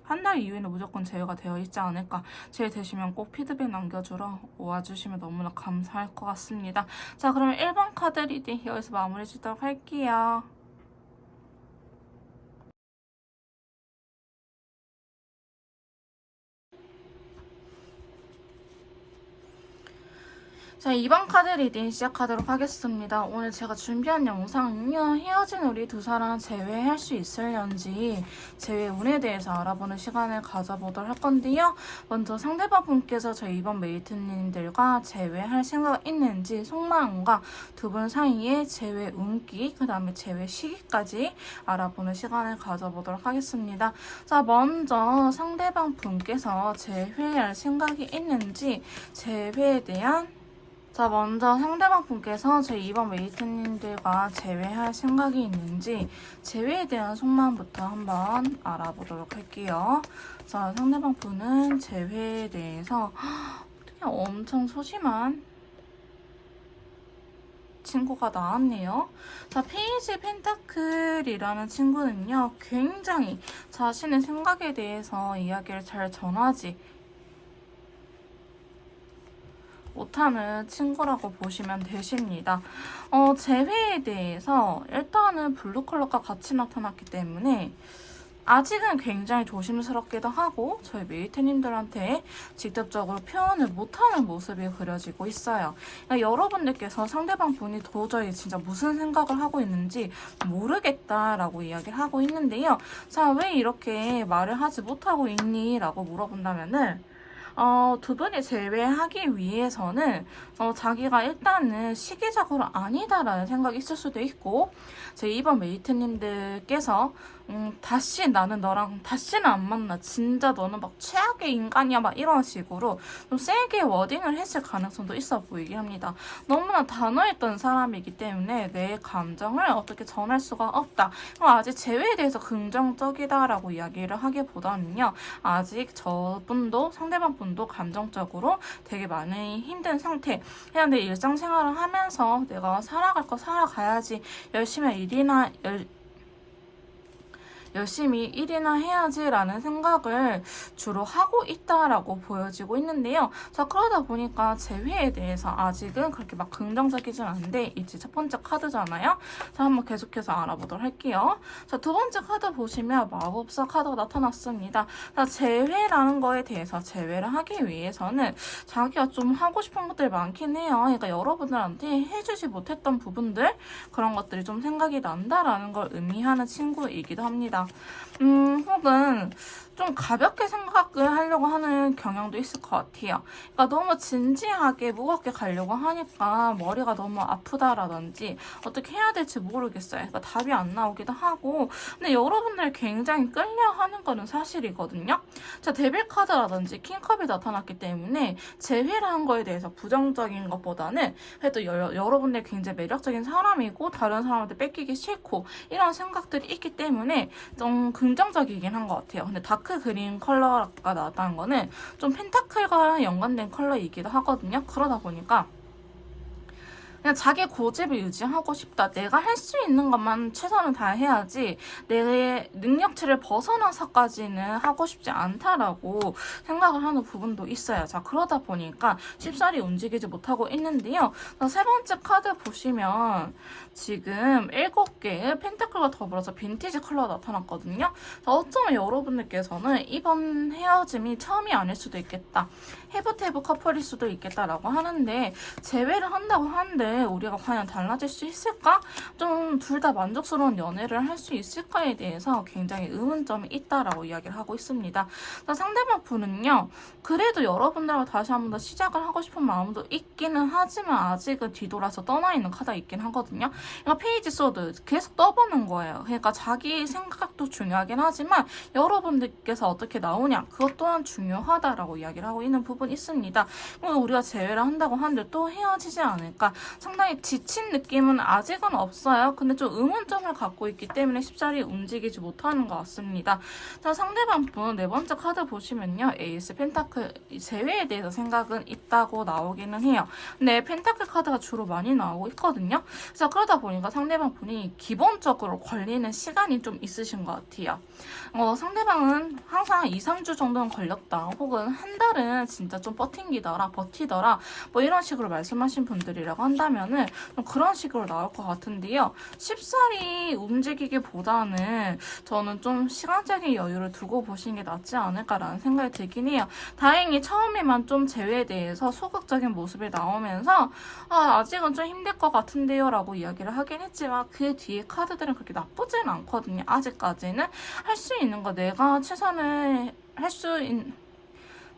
한 달 이후에는 무조건 제외가 되어 있지 않을까. 제외되시면 꼭 피드백 남겨주러 와주시면 너무나 감사할 것 같습니다. 자, 그러면 1번 카드 리딩 여기서 마무리 짓도록 할게요. 자, 2번 카드 리딩 시작하도록 하겠습니다. 오늘 제가 준비한 영상은요, 헤어진 우리 두 사람 재회할 수 있을런지 재회 운에 대해서 알아보는 시간을 가져보도록 할 건데요. 먼저 상대방 분께서 저희 2번 메이트님들과 재회할 생각 있는지 속마음과 두 분 사이의 재회 운기, 그 다음에 재회 시기까지 알아보는 시간을 가져보도록 하겠습니다. 자, 먼저 상대방 분께서 재회할 생각이 있는지 재회에 대한 자, 먼저 상대방 분께서 제 이번 메이트님들과 재회할 생각이 있는지 재회에 대한 속마음부터 한번 알아보도록 할게요. 자, 상대방 분은 재회에 대해서 그냥 엄청 소심한 친구가 나왔네요. 자, 페이지 펜타클이라는 친구는요, 굉장히 자신의 생각에 대해서 이야기를 잘 전하지 못하는 친구라고 보시면 되십니다. 재회에 대해서 일단은 블루 컬러가 같이 나타났기 때문에 아직은 굉장히 조심스럽기도 하고 저희 메이트님들한테 직접적으로 표현을 못하는 모습이 그려지고 있어요. 그러니까 여러분들께서 상대방 분이 도저히 진짜 무슨 생각을 하고 있는지 모르겠다라고 이야기를 하고 있는데요. 자, 왜 이렇게 말을 하지 못하고 있니? 라고 물어본다면은 두 분이 재회하기 위해서는 자기가 일단은 시기적으로 아니다라는 생각이 있을 수도 있고 제 이번 메이트님들께서 다시 나는 너랑 다시는 안 만나. 진짜 너는 막 최악의 인간이야. 막 이런 식으로 좀 세게 워딩을 했을 가능성도 있어 보이긴 합니다. 너무나 단호했던 사람이기 때문에 내 감정을 어떻게 전할 수가 없다. 아직 재회에 대해서 긍정적이다라고 이야기를 하기보다는요. 아직 저분도 상대방 분도 감정적으로 되게 많이 힘든 상태. 그냥 내 일상생활을 하면서 내가 살아갈 거 살아가야지. 열심히 일이나 해야지라는 생각을 주로 하고 있다라고 보여지고 있는데요. 자, 그러다 보니까 재회에 대해서 아직은 그렇게 막 긍정적이진 않은데 이제 첫 번째 카드잖아요. 자, 한번 계속해서 알아보도록 할게요. 자, 두 번째 카드 보시면 마법사 카드가 나타났습니다. 자, 재회라는 거에 대해서 재회를 하기 위해서는 자기가 좀 하고 싶은 것들이 많긴 해요. 그러니까 여러분들한테 해주지 못했던 부분들 그런 것들이 좀 생각이 난다라는 걸 의미하는 친구이기도 합니다. 혹은 좀 가볍게 생각을 하려고 하는 경향도 있을 것 같아요. 그러니까 너무 진지하게 무겁게 가려고 하니까 머리가 너무 아프다라든지 어떻게 해야 될지 모르겠어요. 그러니까 답이 안 나오기도 하고 근데 여러분들 굉장히 끌려하는 거는 사실이거든요. 자, 데빌 카드라든지 킹컵이 나타났기 때문에 재회라는 거에 대해서 부정적인 것보다는 그래도 여러분들 굉장히 매력적인 사람이고 다른 사람한테 뺏기기 싫고 이런 생각들이 있기 때문에 좀 긍정적이긴 한 것 같아요. 근데 다크 그린 컬러가 나왔다는 거는 좀 펜타클과 연관된 컬러이기도 하거든요. 그러다 보니까 그냥 자기 고집을 유지하고 싶다. 내가 할 수 있는 것만 최선을 다해야지 내 능력치를 벗어나서까지는 하고 싶지 않다라고 생각을 하는 부분도 있어요. 자, 그러다 보니까 쉽사리 움직이지 못하고 있는데요. 자, 세 번째 카드 보시면 지금 7개의 펜타클과 더불어서 빈티지 컬러가 나타났거든요. 자, 어쩌면 여러분들께서는 이번 헤어짐이 처음이 아닐 수도 있겠다. 해브테브 커플일 수도 있겠다라고 하는데 재회를 한다고 하는데 우리가 과연 달라질 수 있을까? 좀 둘 다 만족스러운 연애를 할 수 있을까에 대해서 굉장히 의문점이 있다라고 이야기를 하고 있습니다. 상대방 분은요. 그래도 여러분들과 다시 한 번 더 시작을 하고 싶은 마음도 있기는 하지만 아직은 뒤돌아서 떠나 있는 카드가 있긴 하거든요. 그러니까 페이지 소드 계속 떠보는 거예요. 그러니까 자기 생각도 중요하긴 하지만 여러분들께서 어떻게 나오냐 그것 또한 중요하다라고 이야기를 하고 있는 부분이 있습니다. 우리가 재회를 한다고 하는데 또 헤어지지 않을까? 상당히 지친 느낌은 아직은 없어요. 근데 좀 의문점을 갖고 있기 때문에 쉽사리 움직이지 못하는 것 같습니다. 자, 상대방 분 네 번째 카드 보시면요. 에이스 펜타클 재회에 대해서 생각은 있다고 나오기는 해요. 근데 펜타클 카드가 주로 많이 나오고 있거든요. 그래서 그러다 보니까 상대방 분이 기본적으로 걸리는 시간이 좀 있으신 것 같아요. 상대방은 항상 2, 3주 정도는 걸렸다. 혹은 한 달은 진짜 좀 버티더라. 뭐 이런 식으로 말씀하신 분들이라고 한다면은 좀 그런 식으로 나올 것 같은데요. 쉽사리 움직이기보다는 저는 좀 시간적인 여유를 두고 보시는 게 낫지 않을까라는 생각이 들긴 해요. 다행히 처음에만 좀 재회에 대해서 소극적인 모습이 나오면서 아직은 좀 힘들 것 같은데요 라고 이야기를 하긴 했지만 그 뒤에 카드들은 그렇게 나쁘진 않거든요. 아직까지는 할 수 있는 거 내가 최선을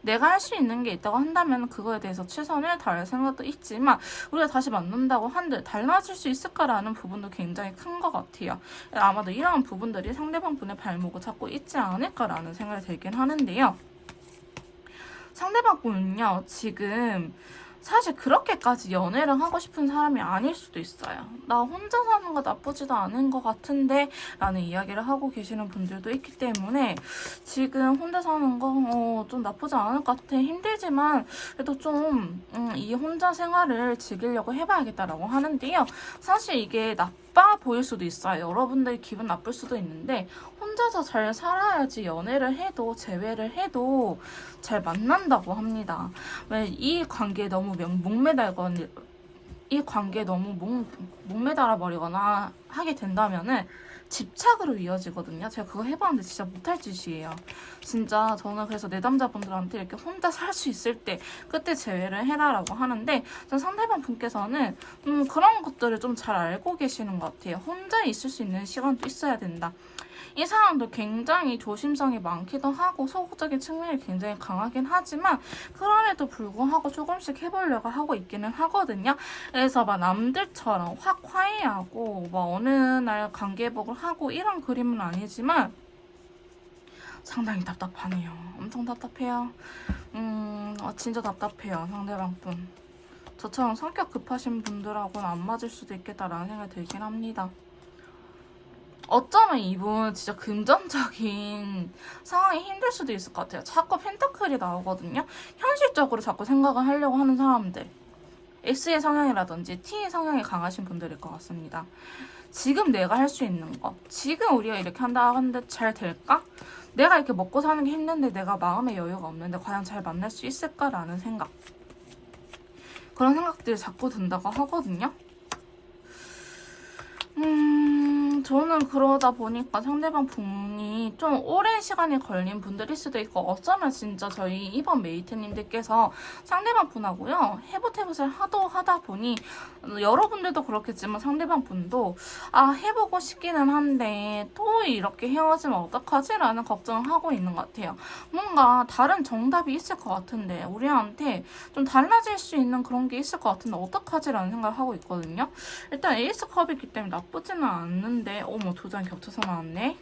내가 할 수 있는 게 있다고 한다면 그거에 대해서 최선을 다할 생각도 있지만 우리가 다시 만난다고 한들 달라질 수 있을까라는 부분도 굉장히 큰 것 같아요. 아마도 이러한 부분들이 상대방 분의 발목을 잡고 있지 않을까라는 생각이 들긴 하는데요. 상대방 분은요. 지금 사실 그렇게까지 연애를 하고 싶은 사람이 아닐 수도 있어요. 나 혼자 사는 거 나쁘지도 않은 것 같은데 라는 이야기를 하고 계시는 분들도 있기 때문에 지금 혼자 사는 거 좀 나쁘지 않을 것 같아. 힘들지만 그래도 좀 이 혼자 생활을 즐기려고 해봐야겠다라고 하는데요. 사실 이게 나빠 보일 수도 있어요. 여러분들 기분 나쁠 수도 있는데 혼자서 잘 살아야지 연애를 해도 재회를 해도 잘 만난다고 합니다. 왜 이 관계에 너무 목매달거나 이 관계에 너무 목매달아 버리거나 하게 된다면은 집착으로 이어지거든요. 제가 그거 해봤는데 진짜 못할 짓이에요. 진짜 저는 그래서 내담자분들한테 이렇게 혼자 살 수 있을 때 그때 재회를 해라라고 하는데 전 상대방 분께서는 그런 것들을 좀 잘 알고 계시는 것 같아요. 혼자 있을 수 있는 시간도 있어야 된다. 이 사람도 굉장히 조심성이 많기도 하고 소극적인 측면이 굉장히 강하긴 하지만 그럼에도 불구하고 조금씩 해보려고 하고 있기는 하거든요. 그래서 막 남들처럼 확 화해하고 뭐 어느 날 관계복을 하고 이런 그림은 아니지만 상당히 답답하네요. 엄청 답답해요. 진짜 답답해요. 상대방 분. 저처럼 성격 급하신 분들하고는 안 맞을 수도 있겠다라는 생각이 들긴 합니다. 어쩌면 이분 진짜 금전적인 상황이 힘들 수도 있을 것 같아요. 자꾸 펜타클이 나오거든요. 현실적으로 자꾸 생각을 하려고 하는 사람들. S의 성향이라든지 T의 성향이 강하신 분들일 것 같습니다. 지금 내가 할 수 있는 거. 지금 우리가 이렇게 한다 하는데 잘 될까? 내가 이렇게 먹고 사는 게 힘든데 내가 마음의 여유가 없는데 과연 잘 만날 수 있을까라는 생각. 그런 생각들이 자꾸 든다고 하거든요. 저는 그러다 보니까 상대방 분이 좀 오랜 시간이 걸린 분들일 수도 있고 어쩌면 진짜 저희 이번 메이트님들께서 상대방 분하고요 해보태봇을 하도 하다 보니 여러분들도 그렇겠지만 상대방 분도 해보고 싶기는 한데 또 이렇게 헤어지면 어떡하지? 라는 걱정을 하고 있는 것 같아요. 뭔가 다른 정답이 있을 것 같은데 우리한테 좀 달라질 수 있는 그런 게 있을 것 같은데 어떡하지? 라는 생각을 하고 있거든요. 일단 에이스 컵이기 때문에 나쁘지는 않는데 어머 두 장 겹쳐서 나왔네.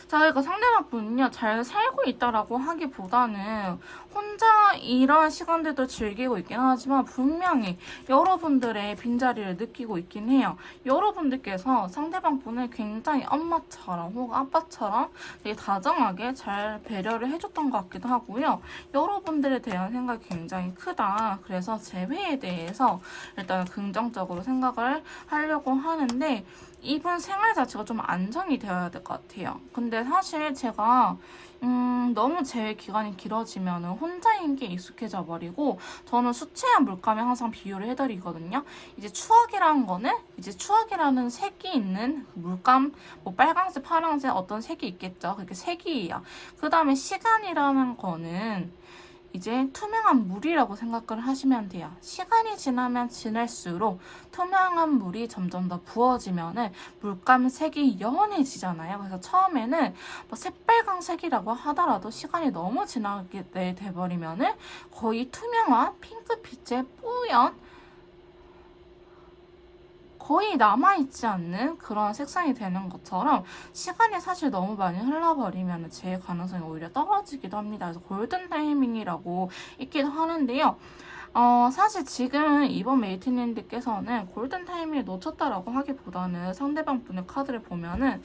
자, 그러니까 상대방 분은요, 잘 살고 있다라고 하기보다는 혼자 이런 시간들도 즐기고 있긴 하지만 분명히 여러분들의 빈자리를 느끼고 있긴 해요. 여러분들께서 상대방 분을 굉장히 엄마처럼 혹은 아빠처럼 되게 다정하게 잘 배려를 해줬던 것 같기도 하고요. 여러분들에 대한 생각이 굉장히 크다. 그래서 재회에 대해서 일단 긍정적으로 생각을 하려고 하는데 이분 생활 자체가 좀 안정이 되어야 될 것 같아요. 근데 사실 제가 너무 재회 기간이 길어지면 혼자인 게 익숙해져 버리고 저는 수채화 물감에 항상 비유를 해드리거든요. 이제 추억이라는 거는 이제 추억이라는 색이 있는 물감 뭐 빨강색, 파랑색 어떤 색이 있겠죠. 그게 색이에요. 그 다음에 시간이라는 거는 이제 투명한 물이라고 생각을 하시면 돼요. 시간이 지나면 지날수록 투명한 물이 점점 더 부어지면은 물감 색이 연해지잖아요. 그래서 처음에는 뭐 새빨강색이라고 하더라도 시간이 너무 지나게 돼버리면은 거의 투명한 핑크빛의 뿌연 거의 남아있지 않는 그런 색상이 되는 것처럼 시간이 사실 너무 많이 흘러버리면 제 가능성이 오히려 떨어지기도 합니다. 그래서 골든 타이밍이라고 있기도 하는데요. 사실 지금 이번 메이트님들께서는 골든 타이밍을 놓쳤다라고 하기보다는 상대방 분의 카드를 보면은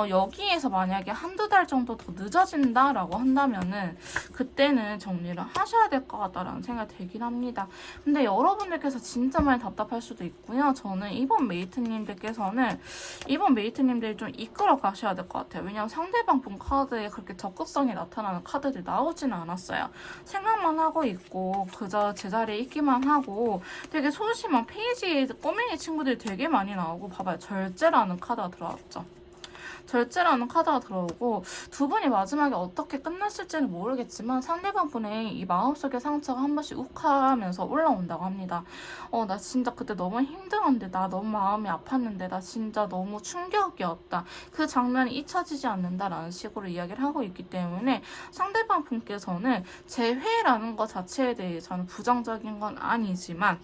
여기에서 만약에 한두 달 정도 더 늦어진다라고 한다면은 그때는 정리를 하셔야 될 것 같다라는 생각이 들긴 합니다. 근데 여러분들께서 진짜 많이 답답할 수도 있고요. 저는 이번 메이트님들이 좀 이끌어 가셔야 될 것 같아요. 왜냐면 상대방 분 카드에 그렇게 적극성이 나타나는 카드들이 나오지는 않았어요. 생각만 하고 있고 그저 제자리에 있기만 하고 되게 소심한 페이지에 꼬맹이 친구들이 되게 많이 나오고 봐봐요. 절제라는 카드가 들어왔죠. 절제라는 카드가 들어오고 두 분이 마지막에 어떻게 끝났을지는 모르겠지만 상대방 분의 이 마음속의 상처가 한 번씩 욱하면서 올라온다고 합니다. 나 진짜 그때 너무 힘들었는데 나 너무 마음이 아팠는데 나 진짜 너무 충격이었다. 그 장면이 잊혀지지 않는다라는 식으로 이야기를 하고 있기 때문에 상대방 분께서는 재회라는 것 자체에 대해서는 부정적인 건 아니지만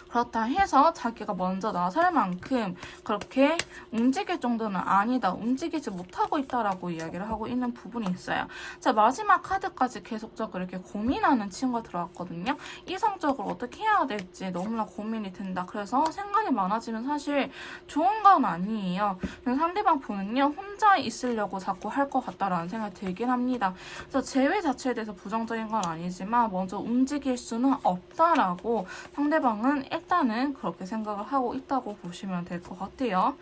그렇다 해서 자기가 먼저 나설 만큼 그렇게 움직일 정도는 아니다. 움직이지 못하고 있다라고 이야기를 하고 있는 부분이 있어요. 자, 마지막 카드까지 계속적으로 이렇게 고민하는 친구가 들어왔거든요. 이성적으로 어떻게 해야 될지 너무나 고민이 된다. 그래서 생각이 많아지면 사실 좋은 건 아니에요. 상대방 분은요, 혼자 있으려고 자꾸 할 것 같다라는 생각이 들긴 합니다. 그래서 재회 자체에 대해서 부정적인 건 아니지만 먼저 움직일 수는 없다라고 상대방은 일단은 그렇게 생각을 하고 있다고 보시면 될 것 같아요.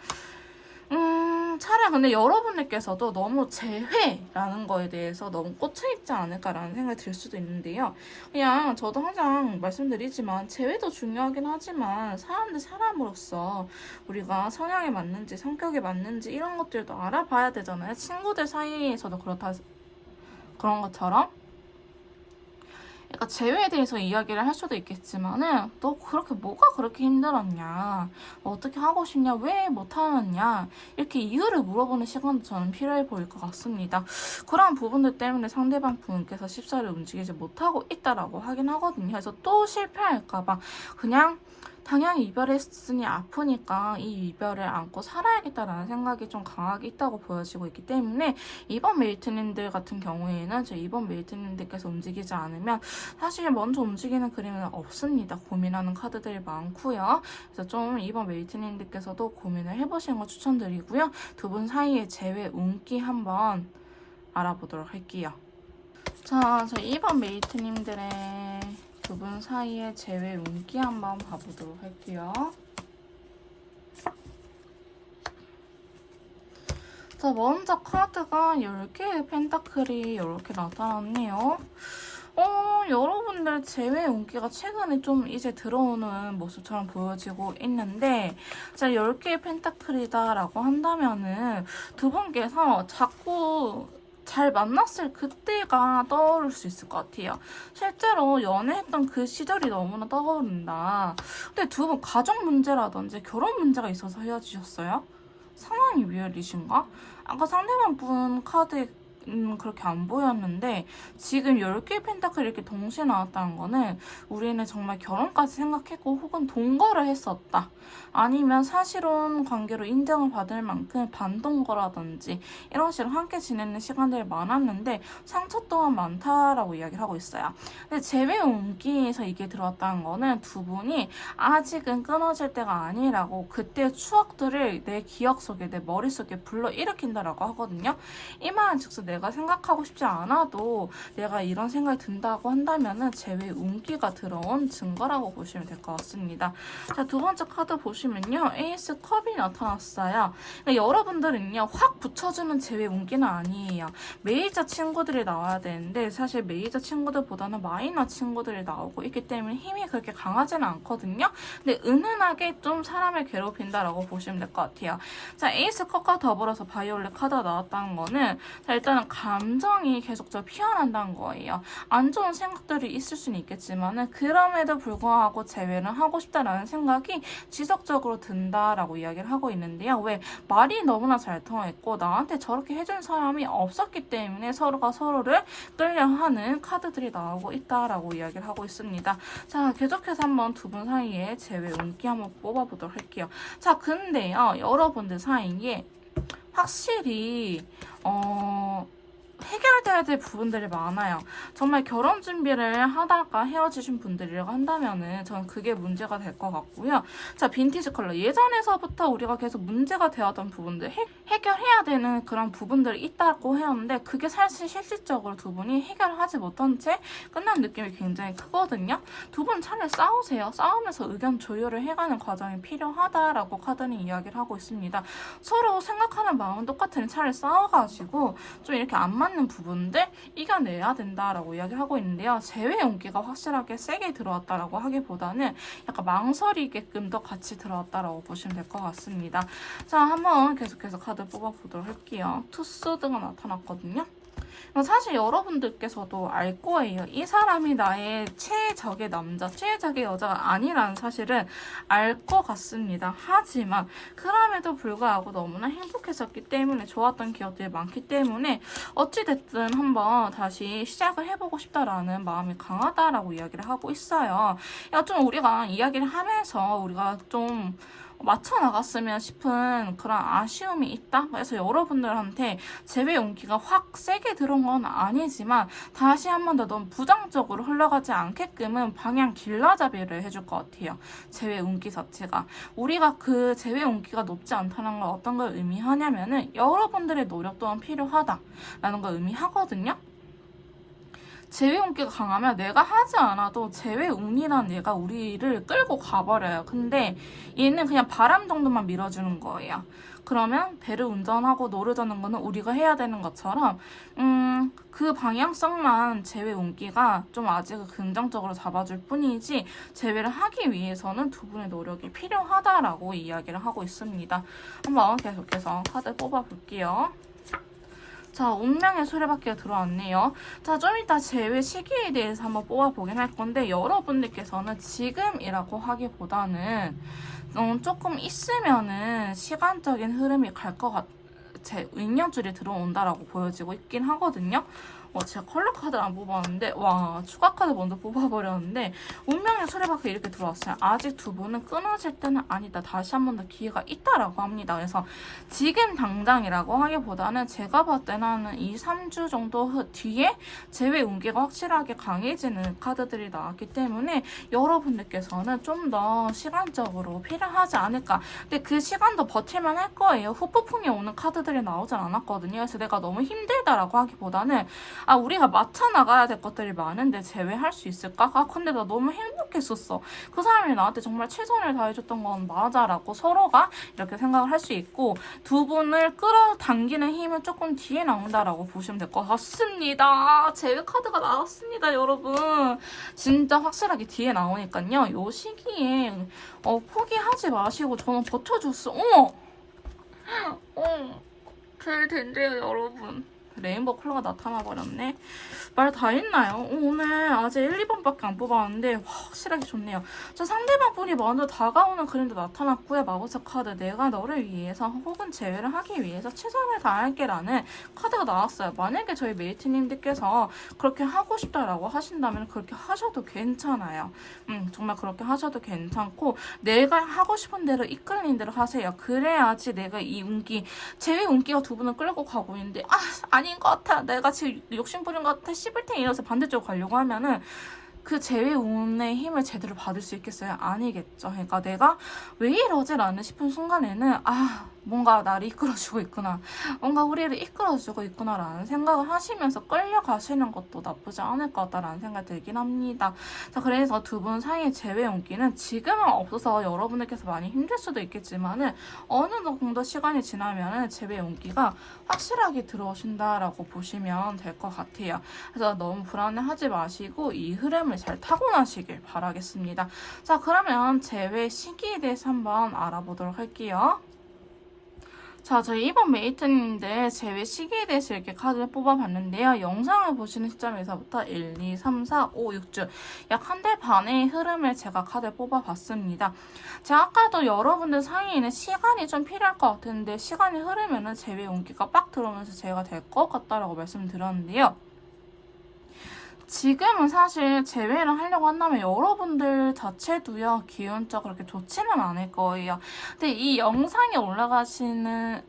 차라리 근데 여러분들께서도 너무 재회라는 거에 대해서 너무 꽂혀있지 않을까라는 생각이 들 수도 있는데요. 그냥 저도 항상 말씀드리지만 재회도 중요하긴 하지만 사람으로서 우리가 성향에 맞는지 성격에 맞는지 이런 것들도 알아봐야 되잖아요. 친구들 사이에서도 그런 것처럼. 그러니까 재회에 대해서 이야기를 할 수도 있겠지만은 너 그렇게 뭐가 그렇게 힘들었냐, 어떻게 하고 싶냐, 왜 못하느냐 이렇게 이유를 물어보는 시간도 저는 필요해 보일 것 같습니다. 그런 부분들 때문에 상대방 분께서 쉽사리 움직이지 못하고 있다라고 하긴 하거든요. 그래서 또 실패할까봐 그냥 당연히 이별했으니 아프니까 이 이별을 안고 살아야겠다라는 생각이 좀 강하게 있다고 보여지고 있기 때문에 이번 메이트님들 같은 경우에는 이번 메이트님들께서 움직이지 않으면 사실 먼저 움직이는 그림은 없습니다. 고민하는 카드들이 많고요. 그래서 좀 이번 메이트님들께서도 고민을 해보시는 거 추천드리고요. 두 분 사이의 재회 운기 한번 알아보도록 할게요. 자, 저희 이번 메이트님들의 두 분 사이의 재회 운기 한번 봐보도록 할게요. 자, 먼저 카드가 10개의 펜타클이 이렇게 나타났네요. 여러분들 재회 운기가 최근에 좀 이제 들어오는 모습처럼 보여지고 있는데, 자, 10개의 펜타클이다라고 한다면은 두 분께서 자꾸 잘 만났을 그때가 떠오를 수 있을 것 같아요. 실제로 연애했던 그 시절이 너무나 떠오른다. 근데 두 분 가정 문제라든지 결혼 문제가 있어서 헤어지셨어요? 상황이 위험이신가? 아까 상대방 분 카드에 그렇게 안 보였는데 지금 10개의 펜타클이 이렇게 동시에 나왔다는 거는 우리는 정말 결혼까지 생각했고 혹은 동거를 했었다. 아니면 사실혼 관계로 인정을 받을 만큼 반동거라든지 이런 식으로 함께 지내는 시간들이 많았는데 상처 또한 많다라고 이야기를 하고 있어요. 근데 재회 운기에서 이게 들어왔다는 거는 두 분이 아직은 끊어질 때가 아니라고 그때의 추억들을 내 기억 속에 내 머릿속에 불러일으킨다라고 하거든요. 이 말은 즉슨 내가 생각하고 싶지 않아도 내가 이런 생각이 든다고 한다면은 재회 운기가 들어온 증거라고 보시면 될 것 같습니다. 자, 두 번째 카드 보시면요. 에이스 컵이 나타났어요. 그러니까 여러분들은요. 확 붙여주는 재회 운기는 아니에요. 메이저 친구들이 나와야 되는데 사실 메이저 친구들보다는 마이너 친구들이 나오고 있기 때문에 힘이 그렇게 강하지는 않거든요. 근데 은은하게 좀 사람을 괴롭힌다라고 보시면 될 것 같아요. 자, 에이스 컵과 더불어서 바이올렛 카드가 나왔다는 거는 자, 일단은 감정이 계속적으로 피어난다는 거예요. 안 좋은 생각들이 있을 수는 있겠지만은 그럼에도 불구하고 재회를 하고 싶다라는 생각이 지속적으로 든다라고 이야기를 하고 있는데요. 왜? 말이 너무나 잘 통했고 나한테 저렇게 해준 사람이 없었기 때문에 서로가 서로를 끌려하는 카드들이 나오고 있다라고 이야기를 하고 있습니다. 자, 계속해서 한번 두 분 사이에 재회 운기 한번 뽑아보도록 할게요. 자, 근데요. 여러분들 사이에 확실히 해결돼야 될 부분들이 많아요. 정말 결혼 준비를 하다가 헤어지신 분들이라고 한다면은 저는 그게 문제가 될 것 같고요. 자, 빈티지 컬러. 예전에서부터 우리가 계속 문제가 되었던 부분들, 해결해야 되는 그런 부분들이 있다고 해왔는데 그게 사실 실질적으로 두 분이 해결을 하지 못한 채 끝난 느낌이 굉장히 크거든요. 두 분 차라리 싸우세요. 싸우면서 의견 조율을 해가는 과정이 필요하다라고 카드는 이야기를 하고 있습니다. 서로 생각하는 마음은 똑같으니 차라리 싸워가지고 좀 이렇게 안 맞는 부분들 이겨내야 된다라고 이야기를 하고 있는데요. 재회 용기가 확실하게 세게 들어왔다라고 하기보다는 약간 망설이게끔 더 같이 들어왔다라고 보시면 될 것 같습니다. 자, 한번 계속해서 카드 뽑아보도록 할게요. 투소드가 나타났거든요. 사실 여러분들께서도 알 거예요. 이 사람이 나의 최적의 남자, 최적의 여자가 아니라는 사실은 알 것 같습니다. 하지만 그럼에도 불구하고 너무나 행복했었기 때문에 좋았던 기억들이 많기 때문에 어찌됐든 한번 다시 시작을 해보고 싶다라는 마음이 강하다라고 이야기를 하고 있어요. 좀 우리가 이야기를 하면서 우리가 좀 맞춰 나갔으면 싶은 그런 아쉬움이 있다. 그래서 여러분들한테 재회 용기가 확 세게 들어온 건 아니지만 다시 한 번 더 너무 부정적으로 흘러가지 않게끔은 방향 길라잡이를 해줄 것 같아요. 재회 용기 자체가 우리가 그 재회 용기가 높지 않다는 걸 어떤 걸 의미하냐면은 여러분들의 노력 또한 필요하다라는 걸 의미하거든요. 재회운기가 강하면 내가 하지 않아도 재회운이라는 얘가 우리를 끌고 가버려요. 근데 얘는 그냥 바람 정도만 밀어주는 거예요. 그러면 배를 운전하고 노를 저는 거는 우리가 해야 되는 것처럼 그 방향성만 재회운기가 좀 아직은 긍정적으로 잡아줄 뿐이지 재회를 하기 위해서는 두 분의 노력이 필요하다라고 이야기를 하고 있습니다. 한번 계속해서 카드 뽑아볼게요. 자, 운명의 수레바퀴가 들어왔네요. 자, 좀 이따 재회 시기에 대해서 한번 뽑아보긴 할 건데 여러분들께서는 지금이라고 하기보다는 조금 있으면은 시간적인 흐름이 갈 것 제 인연줄이 들어온다라고 보여지고 있긴 하거든요. 제가 컬러 카드를 안 뽑았는데 와 추가 카드 먼저 뽑아버렸는데 운명의 수레바퀴 이렇게 들어왔어요. 아직 두 분은 끊어질 때는 아니다. 다시 한 번 더 기회가 있다라고 합니다. 그래서 지금 당장이라고 하기보다는 제가 봤을 때는 한 2, 3주 정도 뒤에 재회 운기가 확실하게 강해지는 카드들이 나왔기 때문에 여러분들께서는 좀 더 시간적으로 필요하지 않을까. 근데 그 시간도 버틸만 할 거예요. 후폭풍이 오는 카드들이 나오진 않았거든요. 그래서 내가 너무 힘들다라고 하기보다는 우리가 맞춰 나가야 될 것들이 많은데 제외할 수 있을까? 근데 나 너무 행복했었어. 그 사람이 나한테 정말 최선을 다해줬던 건 맞아라고 서로가 이렇게 생각을 할 수 있고 두 분을 끌어당기는 힘은 조금 뒤에 나온다라고 보시면 될 것 같습니다. 제외 카드가 나왔습니다, 여러분. 진짜 확실하게 뒤에 나오니까요. 요 시기에 포기하지 마시고 저는 버텨줬어. 잘 된대요, 여러분. 레인보우 컬러가 나타나버렸네. 말 다 했나요? 오늘 아직 1, 2번밖에 안 뽑았는데 확실하게 좋네요. 저 상대방 분이 먼저 다가오는 그림도 나타났고요. 마법사 카드 내가 너를 위해서 혹은 재회를 하기 위해서 최선을 다할게 라는 카드가 나왔어요. 만약에 저희 메이트님들께서 그렇게 하고 싶다라고 하신다면 그렇게 하셔도 괜찮아요. 정말 그렇게 하셔도 괜찮고 내가 하고 싶은 대로 이끌린 대로 하세요. 그래야지 내가 이 운기 재회 운기가 두 분을 끌고 가고 있는데 아닌 것 같아. 내가 지금 욕심 부린 것 같아. 씹을탱이 이어서 반대쪽으로 가려고 하면은 그 재회운의 힘을 제대로 받을 수 있겠어요? 아니겠죠. 그러니까 내가 왜 이러지? 라는 싶은 순간에는 뭔가 나를 이끌어주고 있구나. 뭔가 우리를 이끌어주고 있구나 라는 생각을 하시면서 끌려가시는 것도 나쁘지 않을 것 같다라는 생각이 들긴 합니다. 자, 그래서 두 분 사이의 재회운기는 지금은 없어서 여러분들께서 많이 힘들 수도 있겠지만은 어느 정도 시간이 지나면은 재회운기가 확실하게 들어오신다라고 보시면 될 것 같아요. 그래서 너무 불안해하지 마시고 이 흐름을 잘 타고 나시길 바라겠습니다. 자, 그러면 재회 시기에 대해서 한번 알아보도록 할게요. 자, 저희 이번 메이트님들 제외 시기에 대해서 이렇게 카드를 뽑아봤는데요. 영상을 보시는 시점에서부터 1, 2, 3, 4, 5, 6주 약 한 달 반의 흐름을 제가 카드를 뽑아봤습니다. 제가 아까도 여러분들 사이에는 시간이 좀 필요할 것 같은데 시간이 흐르면은 제외 온기가 빡 들어오면서 제외가 될 것 같다라고 말씀드렸는데요. 지금은 사실 재회를 하려고 한다면 여러분들 자체도요, 기운적으로 그렇게 좋지는 않을 거예요. 근데 이 영상이 올라가는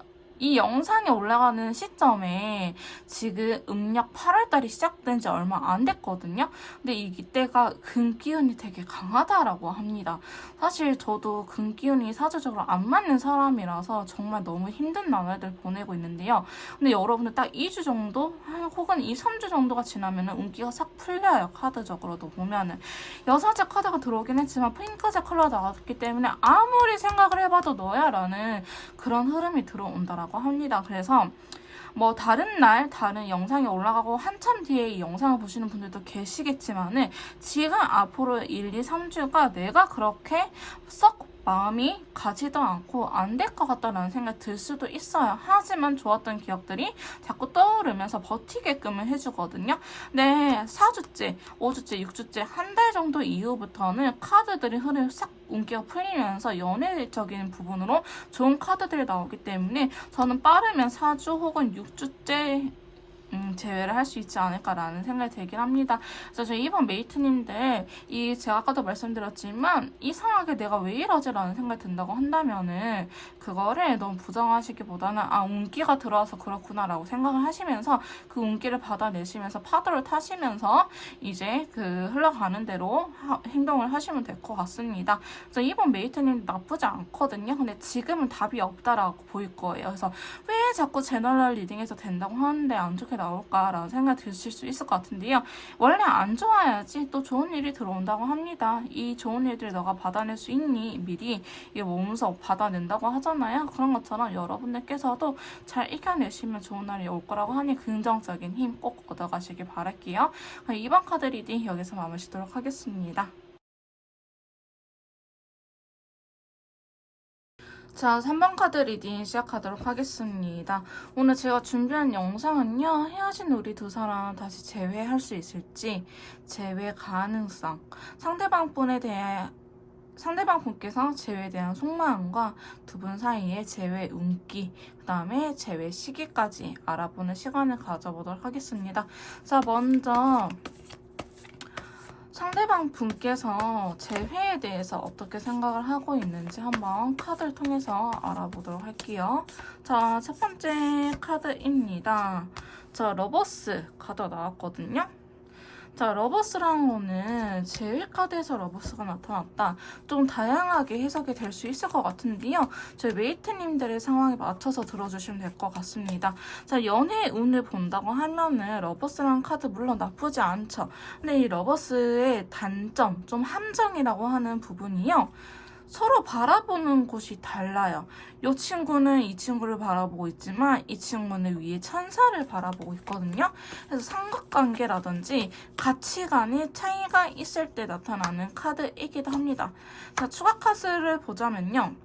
시점에 지금 음력 8월달이 시작된 지 얼마 안 됐거든요. 근데 이때가 금기운이 되게 강하다라고 합니다. 사실 저도 금기운이 사주적으로 안 맞는 사람이라서 정말 너무 힘든 나날들 보내고 있는데요. 근데 여러분들 딱 2주 정도 혹은 2, 3주 정도가 지나면 운기가 싹 풀려요. 카드적으로도 보면은. 여사제 카드가 들어오긴 했지만 핑크색 컬러가 나왔기 때문에 아무리 생각을 해봐도 너야 라는 그런 흐름이 들어온다라고 합니다. 그래서 뭐 다른 날 다른 영상이 올라가고 한참 뒤에 이 영상을 보시는 분들도 계시겠지만은 지금 앞으로 1, 2, 3주가 내가 그렇게 썩 마음이 가지도 않고 안 될 것 같다라는 생각이 들 수도 있어요. 하지만 좋았던 기억들이 자꾸 떠오르면서 버티게끔은 해주거든요. 네, 4주째, 5주째, 6주째, 한 달 정도 이후부터는 카드들이 흐름이 싹 운기가 풀리면서 연애적인 부분으로 좋은 카드들이 나오기 때문에 저는 빠르면 4주 혹은 6주째 제외를 할 수 있지 않을까라는 생각이 들긴 합니다. 그래서 저희 이번 메이트님들 제가 아까도 말씀드렸지만 이상하게 내가 왜 이러지라는 생각이 든다고 한다면은 그거를 너무 부정하시기보다는 운기가 들어와서 그렇구나라고 생각을 하시면서 그 운기를 받아내시면서 파도를 타시면서 이제 그 흘러가는 대로 행동을 하시면 될 것 같습니다. 그래서 이번 메이트님 나쁘지 않거든요. 근데 지금은 답이 없다라고 보일 거예요. 그래서 왜 자꾸 제너럴 리딩에서 된다고 하는데 안 좋게 나올까라는 생각이 드실 수 있을 것 같은데요. 원래 안 좋아야지 또 좋은 일이 들어온다고 합니다. 이 좋은 일들을 너가 받아낼 수 있니? 미리 이 몸소 받아낸다고 하잖아요. 그런 것처럼 여러분들께서도 잘 이겨내시면 좋은 날이 올 거라고 하니 긍정적인 힘 꼭 얻어가시길 바랄게요. 이번 카드 리딩 여기서 마무리하도록 하겠습니다. 자, 3번 카드 리딩 시작하도록 하겠습니다. 오늘 제가 준비한 영상은요, 헤어진 우리 두 사람 다시 재회할 수 있을지, 재회 가능성, 상대방 분께서 재회에 대한 속마음과 두 분 사이의 재회 운기, 그 다음에 재회 시기까지 알아보는 시간을 가져보도록 하겠습니다. 자, 먼저 상대방 분께서 제 회에 대해서 어떻게 생각을 하고 있는지 한번 카드를 통해서 알아보도록 할게요. 자, 첫 번째 카드입니다. 자, 러버스 카드가 나왔거든요. 자, 러버스라는 거는 제1 카드에서 러버스가 나타났다. 좀 다양하게 해석이 될 수 있을 것 같은데요. 저희 메이트님들의 상황에 맞춰서 들어주시면 될 것 같습니다. 자, 연애 운을 본다고 하면은 러버스라는 카드 물론 나쁘지 않죠. 근데 이 러버스의 단점, 좀 함정이라고 하는 부분이요. 서로 바라보는 곳이 달라요. 이 친구는 이 친구를 바라보고 있지만 이 친구는 위에 천사를 바라보고 있거든요. 그래서 삼각관계라든지 가치관의 차이가 있을 때 나타나는 카드이기도 합니다. 자, 추가 카드를 보자면요.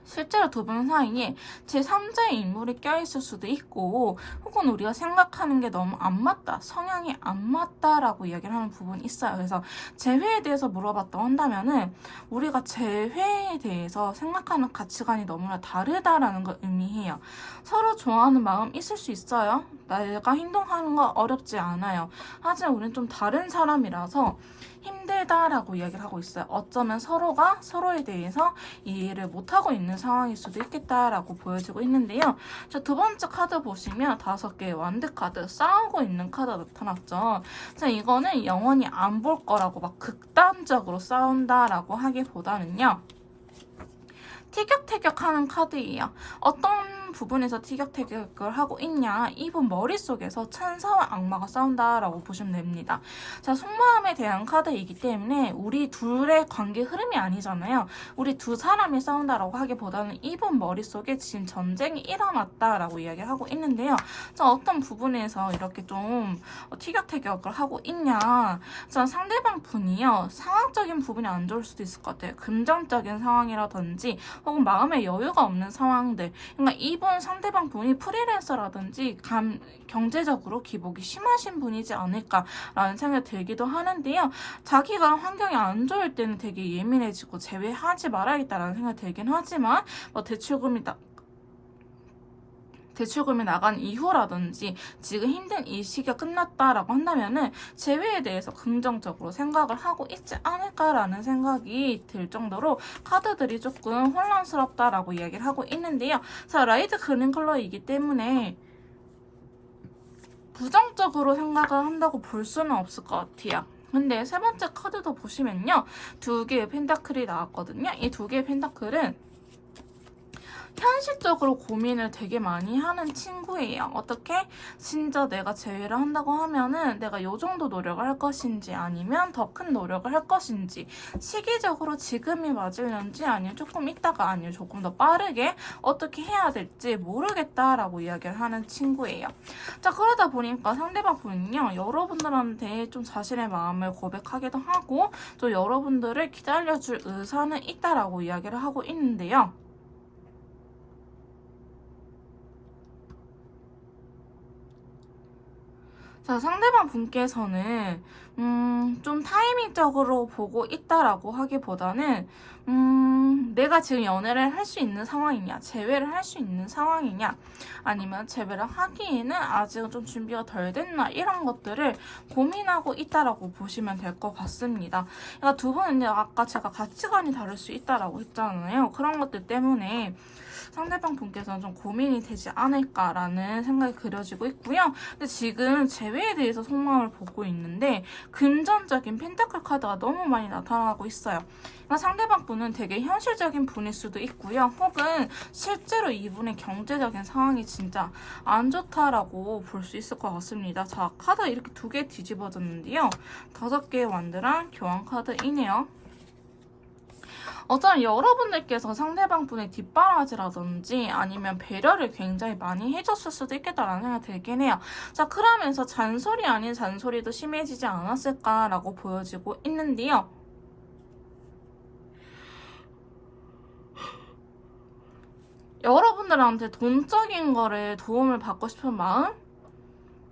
실제로 두 분 사이에 제3자의 인물이 껴있을 수도 있고 혹은 우리가 생각하는 게 너무 안 맞다, 성향이 안 맞다라고 이야기를 하는 부분이 있어요. 그래서 재회에 대해서 물어봤다고 한다면은 우리가 재회에 대해서 생각하는 가치관이 너무나 다르다라는 걸 의미해요. 서로 좋아하는 마음 있을 수 있어요. 내가 행동하는 거 어렵지 않아요. 하지만 우리는 좀 다른 사람이라서 힘들다라고 이야기를 하고 있어요. 어쩌면 서로가 서로에 대해서 이해를 못하고 있는 상황일 수도 있겠다라고 보여지고 있는데요. 자, 두 번째 카드 보시면 5개의 완드 카드, 싸우고 있는 카드가 나타났죠. 자, 이거는 영원히 안 볼 거라고 막 극단적으로 싸운다라고 하기보다는요. 티격태격하는 카드예요. 어떤 부분에서 티격태격을 하고 있냐, 이분 머릿속에서 천사와 악마가 싸운다라고 보시면 됩니다. 자, 속마음에 대한 카드이기 때문에 우리 둘의 관계 흐름이 아니잖아요. 우리 두 사람이 싸운다라고 하기보다는 이분 머릿속에 지금 전쟁이 일어났다라고 이야기를 하고 있는데요. 자, 어떤 부분에서 이렇게 좀 티격태격을 하고 있냐. 자, 상대방 분이요, 상황적인 부분이 안 좋을 수도 있을 것 같아요. 금전적인 상황이라든지 혹은 마음의 여유가 없는 상황들. 그러니까 이분 상대방 분이 프리랜서라든지 경제적으로 기복이 심하신 분이지 않을까라는 생각이 들기도 하는데요. 자기가 환경이 안 좋을 때는 되게 예민해지고 제외하지 말아야겠다라는 생각이 들긴 하지만 뭐 대출금이 나간 이후라든지 지금 힘든 이 시기가 끝났다라고 한다면은 재회에 대해서 긍정적으로 생각을 하고 있지 않을까라는 생각이 들 정도로 카드들이 조금 혼란스럽다라고 이야기를 하고 있는데요. 자, 라이트 그린 컬러이기 때문에 부정적으로 생각을 한다고 볼 수는 없을 것 같아요. 근데 세 번째 카드도 보시면요. 2개의 펜타클이 나왔거든요. 이 2개의 펜타클은 현실적으로 고민을 되게 많이 하는 친구예요. 어떻게? 진짜 내가 제외를 한다고 하면은 내가 요 정도 노력을 할 것인지 아니면 더 큰 노력을 할 것인지 시기적으로 지금이 맞을런지 아니면 조금 있다가 아니면 조금 더 빠르게 어떻게 해야 될지 모르겠다라고 이야기를 하는 친구예요. 자, 그러다 보니까 상대방 분은요, 여러분들한테 좀 자신의 마음을 고백하기도 하고 또 여러분들을 기다려줄 의사는 있다라고 이야기를 하고 있는데요. 자, 상대방 분께서는 좀 타이밍적으로 보고 있다라고 하기보다는 내가 지금 연애를 할 수 있는 상황이냐, 재회를 할 수 있는 상황이냐, 아니면 재회를 하기에는 아직은 좀 준비가 덜 됐나, 이런 것들을 고민하고 있다라고 보시면 될 것 같습니다. 그러니까 두 분은 아까 제가 가치관이 다를 수 있다라고 했잖아요. 그런 것들 때문에 상대방 분께서는 좀 고민이 되지 않을까라는 생각이 그려지고 있고요. 근데 지금 재회에 대해서 속마음을 보고 있는데 금전적인 펜타클 카드가 너무 많이 나타나고 있어요. 그러니까 상대방 분은 되게 현실적인 분일 수도 있고요. 혹은 실제로 이분의 경제적인 상황이 진짜 안 좋다라고 볼 수 있을 것 같습니다. 자, 카드 이렇게 두 개 뒤집어졌는데요. 5개의 완드랑 교환 카드이네요. 어쩌면 여러분들께서 상대방 분의 뒷바라지라든지 아니면 배려를 굉장히 많이 해줬을 수도 있겠다라는 생각이 들긴 해요. 자, 그러면서 잔소리 아닌 잔소리도 심해지지 않았을까라고 보여지고 있는데요. 여러분들한테 돈적인 거를 도움을 받고 싶은 마음?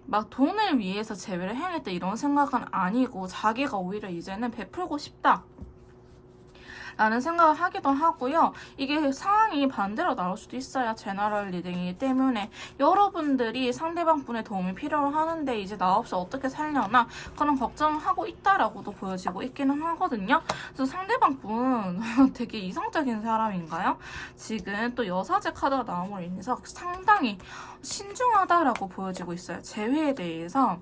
막 돈을 위해서 재회를 해야겠다 이런 생각은 아니고 자기가 오히려 이제는 베풀고 싶다 라는 생각을 하기도 하고요. 이게 상황이 반대로 나올 수도 있어요. 제너럴 리딩이기 때문에 여러분들이 상대방 분의 도움이 필요로 하는데 이제 나 없이 어떻게 살려나 그런 걱정을 하고 있다라고도 보여지고 있기는 하거든요. 그래서 상대방 분 되게 이성적인 사람인가요? 지금 또 여사제 카드가 나옴으로 인해서 상당히 신중하다라고 보여지고 있어요. 재회에 대해서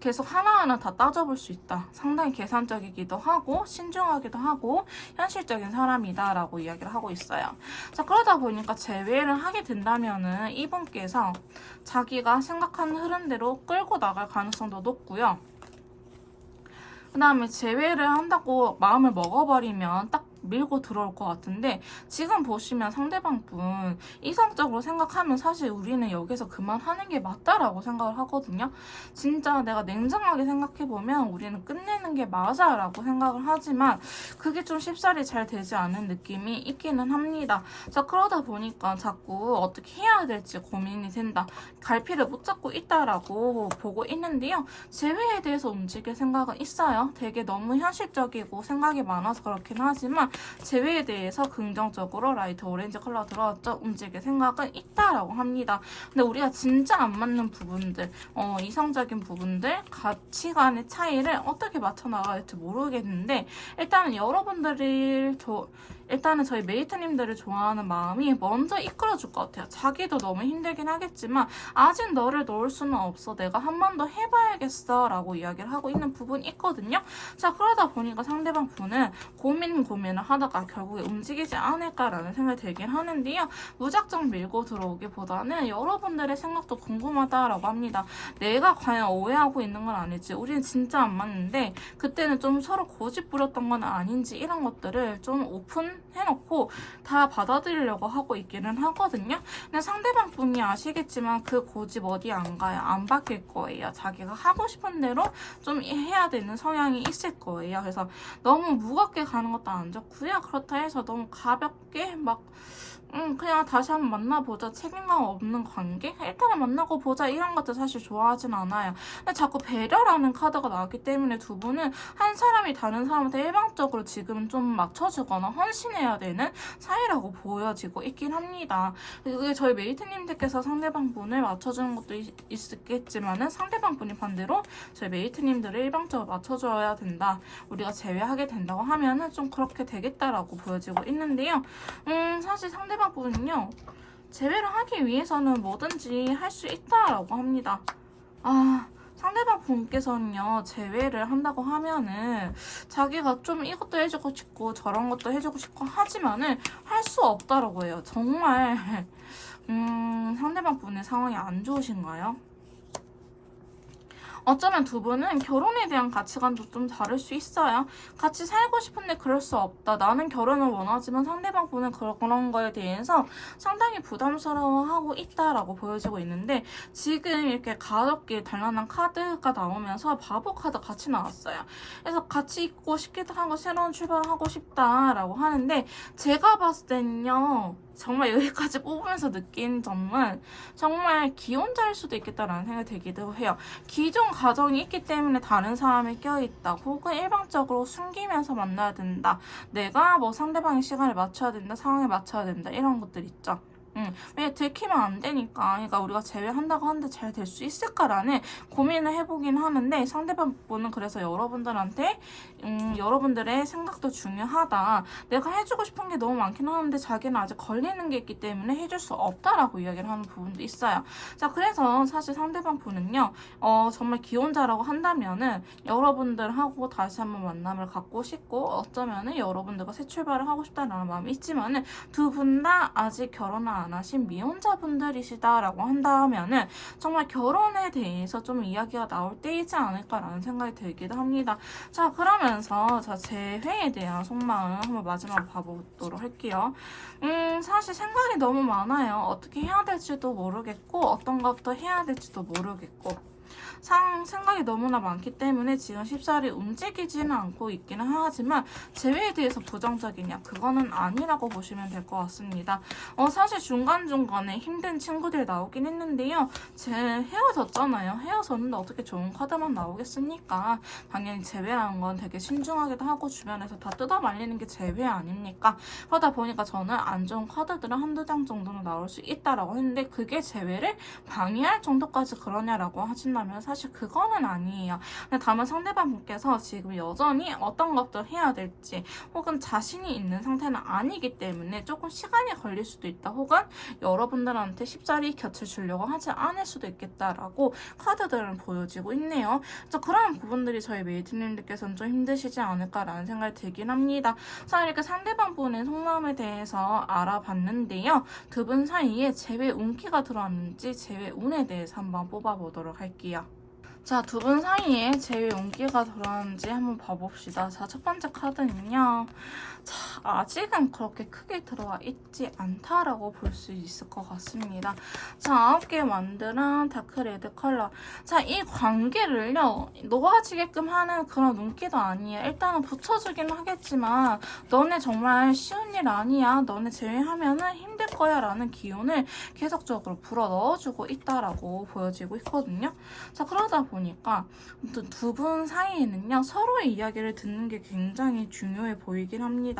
계속 하나하나 다 따져볼 수 있다. 상당히 계산적이기도 하고 신중하기도 하고 현실적인 사람이다 라고 이야기를 하고 있어요. 자, 그러다 보니까 재회를 하게 된다면은 이분께서 자기가 생각하는 흐름대로 끌고 나갈 가능성도 높고요. 그 다음에 재회를 한다고 마음을 먹어버리면 딱 밀고 들어올 것 같은데 지금 보시면 상대방 분 이성적으로 생각하면 사실 우리는 여기서 그만하는 게 맞다라고 생각을 하거든요. 진짜 내가 냉정하게 생각해보면 우리는 끝내는 게 맞아라고 생각을 하지만 그게 좀 쉽사리 잘 되지 않은 느낌이 있기는 합니다. 자, 그러다 보니까 자꾸 어떻게 해야 될지 고민이 된다. 갈피를 못 잡고 있다라고 보고 있는데요. 재회에 대해서 움직일 생각은 있어요. 되게 너무 현실적이고 생각이 많아서 그렇긴 하지만 재회에 대해서 긍정적으로 라이트 오렌지 컬러 들어왔죠. 움직일 생각은 있다라고 합니다. 근데 우리가 진짜 안 맞는 부분들, 이성적인 부분들, 가치관의 차이를 어떻게 맞춰 나가야 될지 모르겠는데 일단은 일단은 저희 메이트님들을 좋아하는 마음이 먼저 이끌어줄 것 같아요. 자기도 너무 힘들긴 하겠지만 아직 너를 놓을 수는 없어. 내가 한 번 더 해봐야겠어 라고 이야기를 하고 있는 부분이 있거든요. 자, 그러다 보니까 상대방 분은 고민을 하다가 결국에 움직이지 않을까라는 생각이 들긴 하는데요. 무작정 밀고 들어오기보다는 여러분들의 생각도 궁금하다라고 합니다. 내가 과연 오해하고 있는 건 아닐지, 우리는 진짜 안 맞는데 그때는 좀 서로 고집 부렸던 건 아닌지 이런 것들을 좀 오픈해놓고 다 받아들이려고 하고 있기는 하거든요. 근데 상대방 분이 아시겠지만 그 고집 어디 안 가요. 안 바뀔 거예요. 자기가 하고 싶은 대로 좀 해야 되는 성향이 있을 거예요. 그래서 너무 무겁게 가는 것도 안 좋고요. 그렇다 해서 너무 가볍게 막 그냥 다시 한번 만나보자. 책임감 없는 관계? 일단은 만나고 보자. 이런 것들 사실 좋아하진 않아요. 근데 자꾸 배려라는 카드가 나왔기 때문에 두 분은 한 사람이 다른 사람한테 일방적으로 지금은 좀 맞춰주거나 헌신해야 되는 사이라고 보여지고 있긴 합니다. 그게 저희 메이트님들께서 상대방 분을 맞춰주는 것도 있겠지만은 상대방 분이 반대로 저희 메이트님들을 일방적으로 맞춰줘야 된다. 우리가 제외하게 된다고 하면은 좀 그렇게 되겠다라고 보여지고 있는데요. 사실 상대방 분은요, 제외를 하기 위해서는 뭐든지 할 수 있다라고 합니다. 상대방 분께서는요, 제외를 한다고 하면은 자기가 좀 이것도 해주고 싶고 저런 것도 해주고 싶고 하지만은 할 수 없다라고 해요. 정말 상대방 분의 상황이 안 좋으신가요? 어쩌면 두 분은 결혼에 대한 가치관도 좀 다를 수 있어요. 같이 살고 싶은데 그럴 수 없다. 나는 결혼을 원하지만 상대방 분은 그런 거에 대해서 상당히 부담스러워하고 있다라고 보여지고 있는데 지금 이렇게 가볍게 단란한 카드가 나오면서 바보 카드 같이 나왔어요. 그래서 같이 있고 싶기도 하고 새로운 출발을 하고 싶다라고 하는데 제가 봤을 때는요. 정말 여기까지 뽑으면서 느낀 점은 정말 기혼자일 수도 있겠다라는 생각이 들기도 해요. 기존 가정이 있기 때문에 다른 사람이 껴있다. 혹은 일방적으로 숨기면서 만나야 된다. 내가 뭐 상대방의 시간을 맞춰야 된다. 상황에 맞춰야 된다. 이런 것들 있죠. 왜 들키면 안 되니까. 그러니까 우리가 제외한다고 하는데 잘 될 수 있을까라는 고민을 해보긴 하는데 상대방 분은 그래서 여러분들한테 여러분들의 생각도 중요하다. 내가 해주고 싶은 게 너무 많긴 하는데 자기는 아직 걸리는 게 있기 때문에 해줄 수 없다라고 이야기를 하는 부분도 있어요. 자, 그래서 사실 상대방 분은요, 정말 기혼자라고 한다면은 여러분들하고 다시 한번 만남을 갖고 싶고 어쩌면은 여러분들과 새 출발을 하고 싶다는 마음이 있지만은 두 분 다 아직 결혼을 안 하신 미혼자분들이시다라고 한다면은 정말 결혼에 대해서 좀 이야기가 나올 때이지 않을까라는 생각이 들기도 합니다. 자, 그러면서 제회에 대한 속마음 한번 마지막으로 봐보도록 할게요. 사실 생각이 너무 많아요. 어떻게 해야 될지도 모르겠고 어떤 것부터 해야 될지도 모르겠고 생각이 너무나 많기 때문에 지금 쉽사리 움직이지는 않고 있기는 하지만 재회에 대해서 부정적이냐? 그거는 아니라고 보시면 될 것 같습니다. 사실 중간중간에 힘든 친구들 나오긴 했는데요. 헤어졌잖아요. 헤어졌는데 어떻게 좋은 카드만 나오겠습니까? 당연히 재회라는 건 되게 신중하기도 하고 주변에서 다 뜯어 말리는 게 재회 아닙니까? 그러다 보니까 저는 안 좋은 카드들은 한두 장 정도는 나올 수 있다라고 했는데 그게 재회를 방해할 정도까지 그러냐라고 하신다면 사실 그거는 아니에요. 근데 다만 상대방 분께서 지금 여전히 어떤 것들 해야 될지 혹은 자신이 있는 상태는 아니기 때문에 조금 시간이 걸릴 수도 있다. 혹은 여러분들한테 쉽사리 곁을 주려고 하지 않을 수도 있겠다라고 카드들은 보여지고 있네요. 그래서 그런 부분들이 저희 메이트님들께서는 좀 힘드시지 않을까라는 생각이 들긴 합니다. 자, 이렇게 상대방 분의 속마음에 대해서 알아봤는데요. 두 분 사이에 재회 운기가 들어왔는지 재회 운에 대해서 한번 뽑아보도록 할게요. 자, 두 분 사이에 제일 용기가 들어왔는지 한번 봐봅시다. 자, 첫 번째 카드는요. 자, 아직은 그렇게 크게 들어와 있지 않다라고 볼 수 있을 것 같습니다. 자, 9개 완드랑 다크 레드 컬러. 자, 이 관계를요, 놓아지게끔 하는 그런 눈기도 아니에요. 일단은 붙여주긴 하겠지만, 너네 정말 쉬운 일 아니야. 너네 제외하면은 힘들 거야. 라는 기운을 계속적으로 불어 넣어주고 있다라고 보여지고 있거든요. 자, 그러다 보니까 두 분 사이에는요, 서로의 이야기를 듣는 게 굉장히 중요해 보이긴 합니다.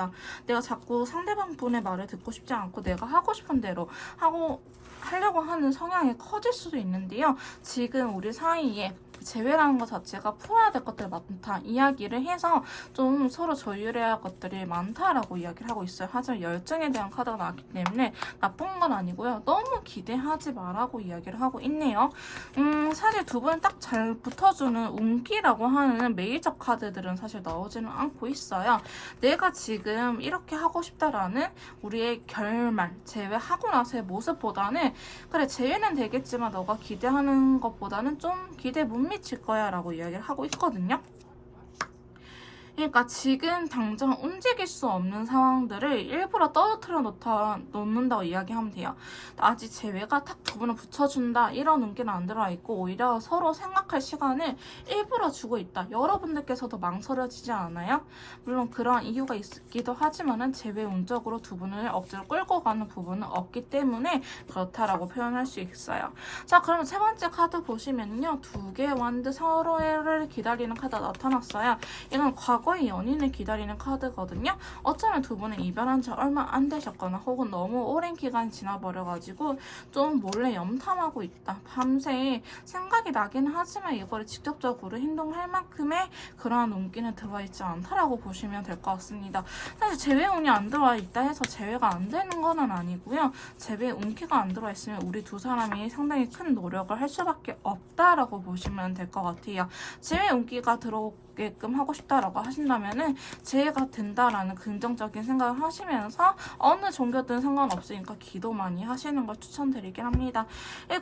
내가 자꾸 상대방 분의 말을 듣고 싶지 않고 내가 하고 싶은 대로 하려고 하는 성향이 커질 수도 있는데요. 지금 우리 사이에 재회라는 것 자체가 풀어야 될 것들이 많다. 이야기를 해서 좀 서로 조율해야 할 것들이 많다라고 이야기를 하고 있어요. 하지만 열정에 대한 카드가 나왔기 때문에 나쁜 건 아니고요. 너무 기대하지 말라고 이야기를 하고 있네요. 사실 두 분 딱 잘 붙어주는 운기라고 하는 메이저 카드들은 사실 나오지는 않고 있어요. 내가 지금 이렇게 하고 싶다라는 우리의 결말, 재회하고 나서의 모습보다는 그래, 재회는 되겠지만 너가 기대하는 것보다는 좀 기대 못 미칠 거야 라고 이야기를 하고 있거든요. 그러니까 지금 당장 움직일 수 없는 상황들을 일부러 떨어뜨려 놓는다고 이야기하면 돼요. 아직 재회가 탁 두 분을 붙여준다 이런 눈기는 안 들어와 있고 오히려 서로 생각할 시간을 일부러 주고 있다. 여러분들께서도 망설여지지 않아요? 물론 그런 이유가 있기도 하지만은 재회 운적으로 두 분을 억지로 끌고 가는 부분은 없기 때문에 그렇다라고 표현할 수 있어요. 자, 그러면 세 번째 카드 보시면요. 두 개의 완드 서로를 기다리는 카드가 나타났어요. 이건 과거 과거의 연인을 기다리는 카드거든요. 어쩌면 두 분은 이별한 지 얼마 안 되셨거나 혹은 너무 오랜 기간이 지나버려가지고 좀 몰래 염탐하고 있다. 밤새 생각이 나긴 하지만 이거를 직접적으로 행동할 만큼의 그러한 운기는 들어와 있지 않다라고 보시면 될 것 같습니다. 사실 재회 운이 안 들어와 있다 해서 재회가 안 되는 건 아니고요. 재회 운기가 안 들어와 있으면 우리 두 사람이 상당히 큰 노력을 할 수밖에 없다라고 보시면 될 것 같아요. 재회 운기가 들어오게끔 하고 싶다라고 하신다면은 재회가 된다라는 긍정적인 생각을 하시면서 어느 종교든 상관없으니까 기도 많이 하시는 걸 추천드리긴 합니다.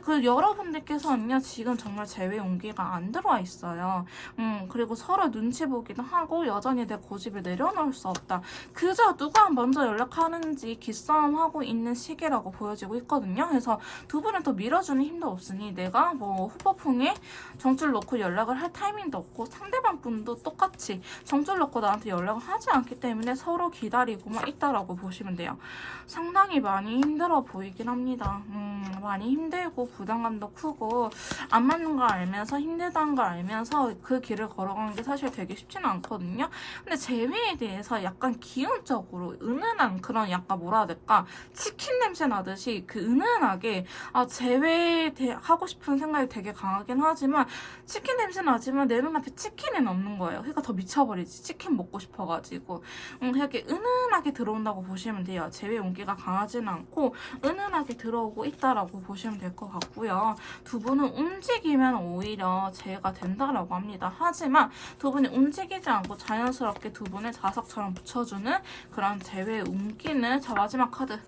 그 여러분들께서는요 지금 정말 재회 운기가 안 들어와 있어요. 그리고 서로 눈치 보기도 하고 여전히 내 고집을 내려놓을 수 없다. 그저 누가 먼저 연락하는지 기싸움하고 있는 시기라고 보여지고 있거든요. 그래서 두 분은 또 밀어주는 힘도 없으니 내가 뭐 후보풍에 정줄 놓고 연락을 할 타이밍도 없고 상대방 분도 똑같이 정줄 놓고 나한테 연락을 하지 않기 때문에 서로 기다리고만 있다라고 보시면 돼요. 상당히 많이 힘들어 보이긴 합니다. 많이 힘들고 부담감도 크고 안 맞는 걸 알면서 힘들다는 걸 알면서 그 길을 걸어가는 게 사실 되게 쉽지는 않거든요. 근데 재회에 대해서 약간 기운적으로 은은한 그런 약간 뭐라 해야 될까 치킨 냄새 나듯이 그 은은하게 재회하고 싶은 생각이 되게 강하긴 하지만 치킨 냄새 나지만 내 눈앞에 치킨은 없는 거예요. 그러니까 더 미쳐버리지. 치킨 먹고 싶어가지고 이렇게 은은하게 들어온다고 보시면 돼요. 재회 온기가 강하지는 않고 은은하게 들어오고 있다라고 보시면 될 것 같고요. 두 분은 움직이면 오히려 재회가 된다라고 합니다. 하지만 두 분이 움직이지 않고 자연스럽게 두 분을 자석처럼 붙여주는 그런 재회 운기는 자 마지막 카드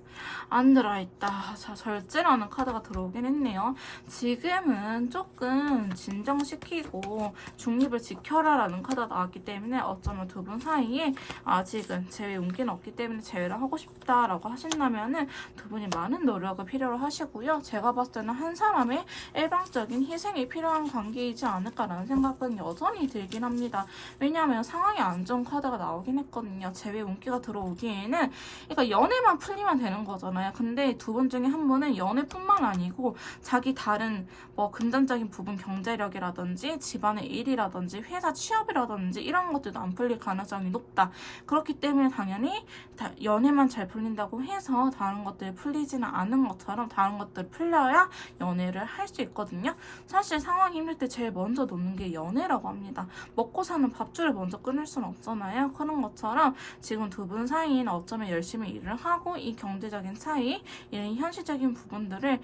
안 들어있다. 자 절제라는 카드가 들어오긴 했네요. 지금은 조금 진정시키고 중립을 지켜라 라는 카드가 나왔기 때문에 어쩌면 두 분 사이에 아직은 재회 운기는 없기 때문에 재회를 하고 싶다라고 하신다면은 두 분이 많은 노력을 필요로 하시고요. 제가 봤을 때는 한 사람의 일방적인 희생이 필요한 관계이지 않을까라는 생각은 여전히 들긴 합니다. 왜냐하면 상황이 안 좋은 카드가 나오긴 했거든요. 재회 운기가 들어오기에는 그러니까 연애만 풀리면 되는 거잖아요. 근데 두 분 중에 한 분은 연애뿐만 아니고 자기 다른 뭐 금전적인 부분 경제력이라든지 집안의 일이라든지 회사 취업이라든지 이런 것들도 안 풀릴 가능성이 높다. 그렇기 때문에 당연히 연애만 잘 풀린다고 해서 다른 것들이 풀리지는 않은 것처럼 다른 것들이 풀려야 연애를 할 수 있거든요. 사실 상황이 힘들 때 제일 먼저 놓는 게 연애라고 합니다. 먹고 사는 밥줄을 먼저 끊을 수는 없잖아요. 그런 것처럼 지금 두 분 사이는 어쩌면 열심히 일을 하고 이 경제적인 차이, 이런 현실적인 부분들을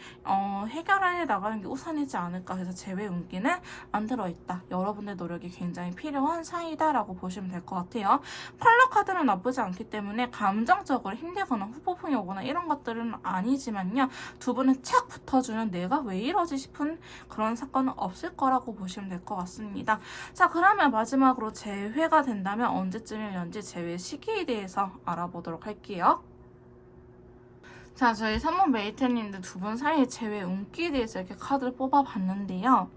해결해 나가는 게 우선이지 않을까. 그래서 재회 운기는 안 들어있다. 여러분의 노력이 굉장히 필요한 사이다라고 보시면 될 것 같아요. 컬러 카드는 나쁘지 않기 때문에 감정적으로 힘들거나 후폭풍이 오거나 이런 것들은 아니지만요. 두 분은 착 붙어주는 내가 왜 이러지 싶은 그런 사건은 없을 거라고 보시면 될 것 같습니다. 자, 그러면 마지막으로 재회가 된다면 언제쯤일런지 재회 시기에 대해서 알아보도록 할게요. 자, 저희 3번 메이트님들 두 분 사이의 재회 운기에 대해서 이렇게 카드를 뽑아봤는데요.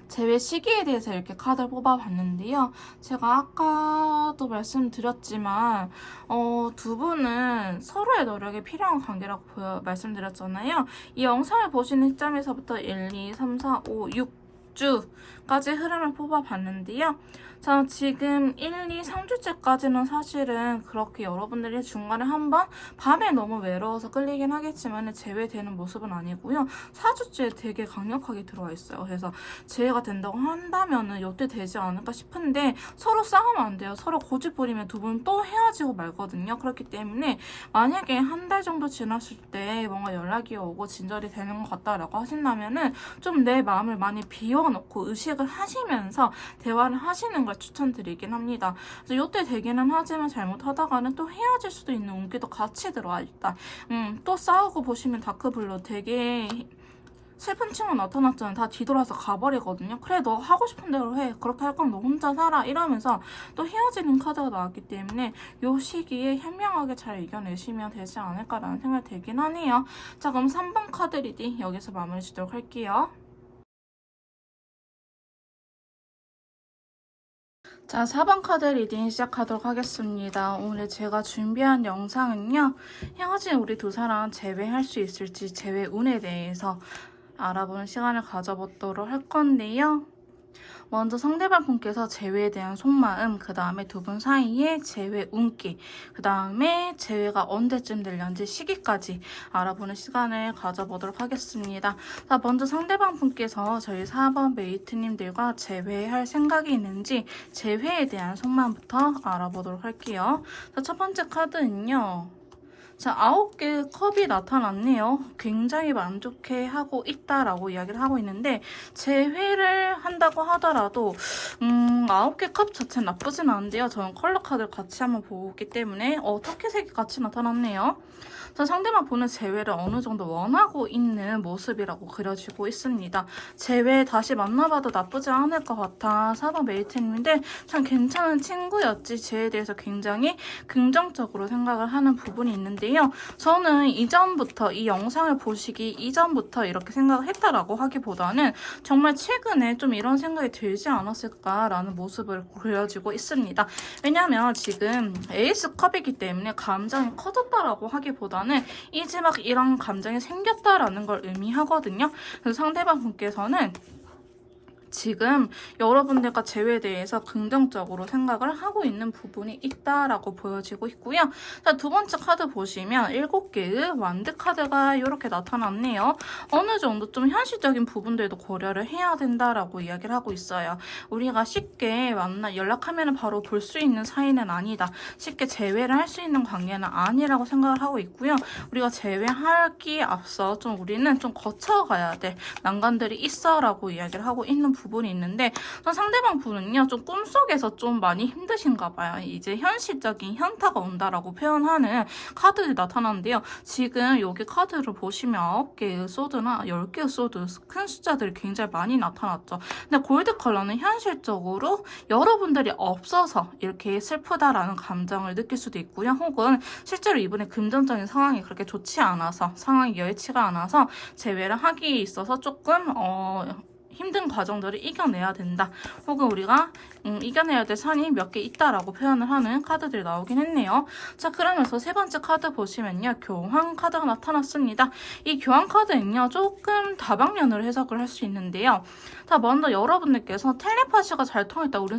재회 시기에 대해서 이렇게 카드를 뽑아봤는데요. 제가 아까도 말씀드렸지만 두 분은 서로의 노력이 필요한 관계라고 말씀드렸잖아요. 이 영상을 보시는 시점에서부터 1, 2, 3, 4, 5, 6주까지 흐름을 뽑아봤는데요. 자, 지금 1, 2, 3주째까지는 사실은 그렇게 여러분들이 중간에 한번 밤에 너무 외로워서 끌리긴 하겠지만 재회되는 모습은 아니고요. 4주째 되게 강력하게 들어와 있어요. 그래서 재회가 된다고 한다면은 이때 되지 않을까 싶은데 서로 싸우면 안 돼요. 서로 고집 부리면 두 분 또 헤어지고 말거든요. 그렇기 때문에 만약에 한 달 정도 지났을 때 뭔가 연락이 오고 진절이 되는 것 같다라고 하신다면은 좀 내 마음을 많이 비워놓고 의식을 하시면서 대화를 하시는 걸 추천드리긴 합니다. 그래서 이때 되기는 하지만 잘못하다가는 또 헤어질 수도 있는 운기도 같이 들어와 있다. 또 싸우고 보시면 다크블루 되게 슬픈 친구 나타났잖아요. 다 뒤돌아서 가버리거든요. 그래 너 하고 싶은 대로 해. 그렇게 할 거면 너 혼자 살아. 이러면서 또 헤어지는 카드가 나왔기 때문에 이 시기에 현명하게 잘 이겨내시면 되지 않을까라는 생각이 들긴 하네요. 자, 그럼 3번 카드 리딩 여기서 마무리 주도록 할게요. 자, 4번 카드 리딩 시작하도록 하겠습니다. 오늘 제가 준비한 영상은요. 헤어진 우리 두 사람 재회할 수 있을지 재회 운에 대해서 알아보는 시간을 가져보도록 할 건데요. 먼저 상대방 분께서 재회에 대한 속마음, 그 다음에 두 분 사이의 재회 운기, 그 다음에 재회가 언제쯤 될는지 시기까지 알아보는 시간을 가져보도록 하겠습니다. 자, 먼저 상대방 분께서 저희 4번 메이트님들과 재회할 생각이 있는지 재회에 대한 속마음부터 알아보도록 할게요. 자, 첫 번째 카드는요. 자, 9개의 컵이 나타났네요. 굉장히 만족해하고 있다라고 이야기를 하고 있는데 재회를 한다고 하더라도 9개 컵 자체는 나쁘진 않은데요. 저는 컬러 카드를 같이 한번 보기 때문에 터키색이 같이 나타났네요. 자, 상대방 보는 재회를 어느 정도 원하고 있는 모습이라고 그려지고 있습니다. 재회 다시 만나봐도 나쁘지 않을 것 같아. 4번 메이트님인데 참 괜찮은 친구였지. 쟤에 대해서 굉장히 긍정적으로 생각을 하는 부분이 있는데요. 저는 이전부터 이 영상을 보시기 이전부터 이렇게 생각을 했다라고 하기보다는 정말 최근에 좀 이런 생각이 들지 않았을까라는 모습을 그려지고 있습니다. 왜냐하면 지금 에이스 컵이기 때문에 감정이 커졌다라고 하기보다는 이제 막 이런 감정이 생겼다라는 걸 의미하거든요. 그래서 상대방 분께서는 지금 여러분들과 재회에 대해서 긍정적으로 생각을 하고 있는 부분이 있다라고 보여지고 있고요. 자, 두 번째 카드 보시면 7개의 완드 카드가 이렇게 나타났네요. 어느 정도 좀 현실적인 부분들도 고려를 해야 된다라고 이야기를 하고 있어요. 우리가 쉽게 연락하면 바로 볼 수 있는 사이는 아니다. 쉽게 재회를 할 수 있는 관계는 아니라고 생각을 하고 있고요. 우리가 재회하기에 앞서 좀 우리는 좀 거쳐가야 될 난관들이 있어라고 이야기를 하고 있는 부분이 있는데 상대방 분은요 좀 꿈속에서 좀 많이 힘드신가 봐요. 이제 현실적인 현타가 온다라고 표현하는 카드들이 나타나는데요. 지금 여기 카드를 보시면 9개의 소드나 10개의 소드 큰 숫자들이 굉장히 많이 나타났죠. 근데 골드 컬러는 현실적으로 여러분들이 없어서 이렇게 슬프다라는 감정을 느낄 수도 있고요. 혹은 실제로 이분의 금전적인 상황이 그렇게 좋지 않아서 상황이 여의치가 않아서 재회를 하기에 있어서 조금 힘든 과정들을 이겨내야 된다. 혹은 우리가 이겨내야 될 산이 몇 개 있다라고 표현을 하는 카드들이 나오긴 했네요. 자, 그러면서 세 번째 카드 보시면요. 교환 카드가 나타났습니다. 이 교환 카드는요. 조금 다방면으로 해석을 할 수 있는데요. 자, 먼저 여러분들께서 텔레파시가 잘 통했다. 우린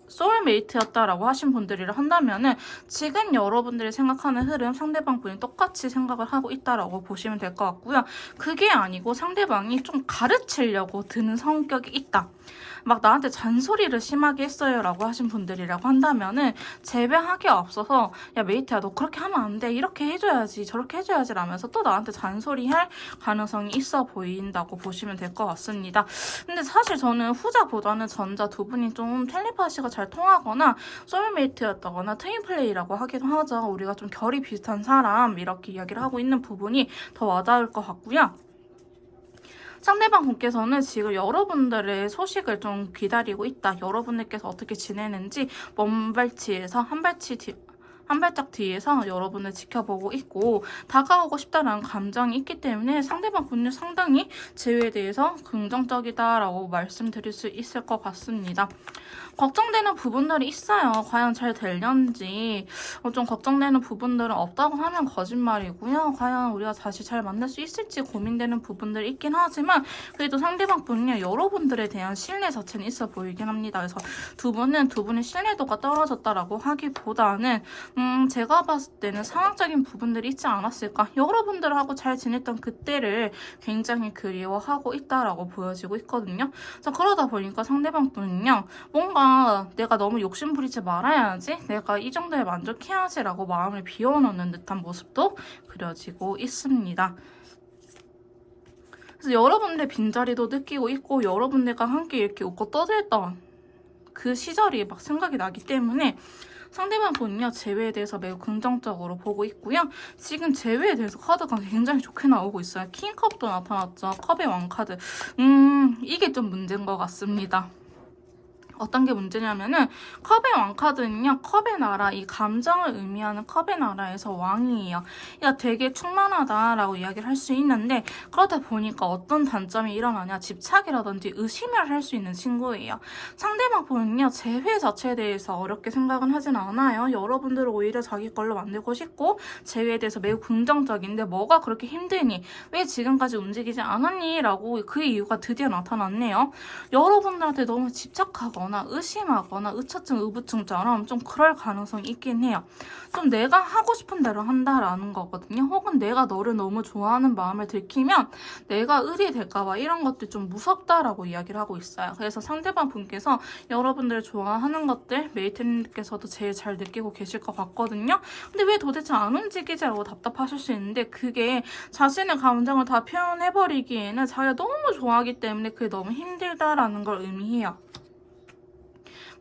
소울메이트였다라고 하신 분들이라 한다면은 지금 여러분들이 생각하는 흐름 상대방 분이 똑같이 생각을 하고 있다라고 보시면 될 것 같고요. 그게 아니고 상대방이 좀 가르치려고 드는 성격이 있다. 막 나한테 잔소리를 심하게 했어요 라고 하신 분들이라고 한다면은 재배하기에 앞서서 야 메이트야 너 그렇게 하면 안 돼 이렇게 해줘야지 저렇게 해줘야지 라면서 또 나한테 잔소리할 가능성이 있어 보인다고 보시면 될 것 같습니다. 근데 사실 저는 후자보다는 전자 두 분이 좀 텔레파시가 잘 통하거나 소울메이트였다거나 트윈플레이라고 하기도 하죠. 우리가 좀 결이 비슷한 사람 이렇게 이야기를 하고 있는 부분이 더 와닿을 것 같고요. 상대방 분께서는 지금 여러분들의 소식을 좀 기다리고 있다. 여러분들께서 어떻게 지내는지 먼발치에서 한 발짝 뒤에서 여러분을 지켜보고 있고 다가오고 싶다라는 감정이 있기 때문에 상대방 분이 상당히 재회에 대해서 긍정적이다라고 말씀드릴 수 있을 것 같습니다. 걱정되는 부분들이 있어요. 과연 잘 되려는지 좀 걱정되는 부분들은 없다고 하면 거짓말이고요. 과연 우리가 다시 잘 만날 수 있을지 고민되는 부분들이 있긴 하지만 그래도 상대방 분이 여러분들에 대한 신뢰 자체는 있어 보이긴 합니다. 그래서 두 분의 신뢰도가 떨어졌다라고 하기보다는 제가 봤을 때는 상황적인 부분들이 있지 않았을까. 여러분들하고 잘 지냈던 그때를 굉장히 그리워하고 있다라고 보여지고 있거든요. 자, 그러다 보니까 상대방 분은요. 뭔가 내가 너무 욕심부리지 말아야지. 내가 이 정도에 만족해야지 라고 마음을 비워놓는 듯한 모습도 그려지고 있습니다. 그래서 여러분들의 빈자리도 느끼고 있고 여러분들과 함께 이렇게 웃고 떠들던 그 시절이 막 생각이 나기 때문에 상대방 분은요 재회에 대해서 매우 긍정적으로 보고 있고요. 지금 재회에 대해서 카드가 굉장히 좋게 나오고 있어요. 킹컵도 나타났죠. 컵의 왕카드. 이게 좀 문제인 것 같습니다. 어떤 게 문제냐면은 컵의 왕카드는요. 컵의 나라, 이 감정을 의미하는 컵의 나라에서 왕이에요. 그러니까 되게 충만하다라고 이야기를 할 수 있는데 그러다 보니까 어떤 단점이 일어나냐. 집착이라든지 의심을 할 수 있는 친구예요. 상대방 분은요. 재회 자체에 대해서 어렵게 생각은 하진 않아요. 여러분들을 오히려 자기 걸로 만들고 싶고 재회에 대해서 매우 긍정적인데 뭐가 그렇게 힘드니? 왜 지금까지 움직이지 않았니? 라고 그 이유가 드디어 나타났네요. 여러분들한테 너무 집착하거나 의심하거나 의처증, 의부증처럼 좀 그럴 가능성이 있긴 해요. 좀 내가 하고 싶은 대로 한다라는 거거든요. 혹은 내가 너를 너무 좋아하는 마음을 들키면 내가 의리될까봐 이런 것들 좀 무섭다라고 이야기를 하고 있어요. 그래서 상대방 분께서 여러분들 좋아하는 것들 메이트님께서도 제일 잘 느끼고 계실 것 같거든요. 근데 왜 도대체 안 움직이지? 라고 답답하실 수 있는데 그게 자신의 감정을 다 표현해버리기에는 자기가 너무 좋아하기 때문에 그게 너무 힘들다라는 걸 의미해요.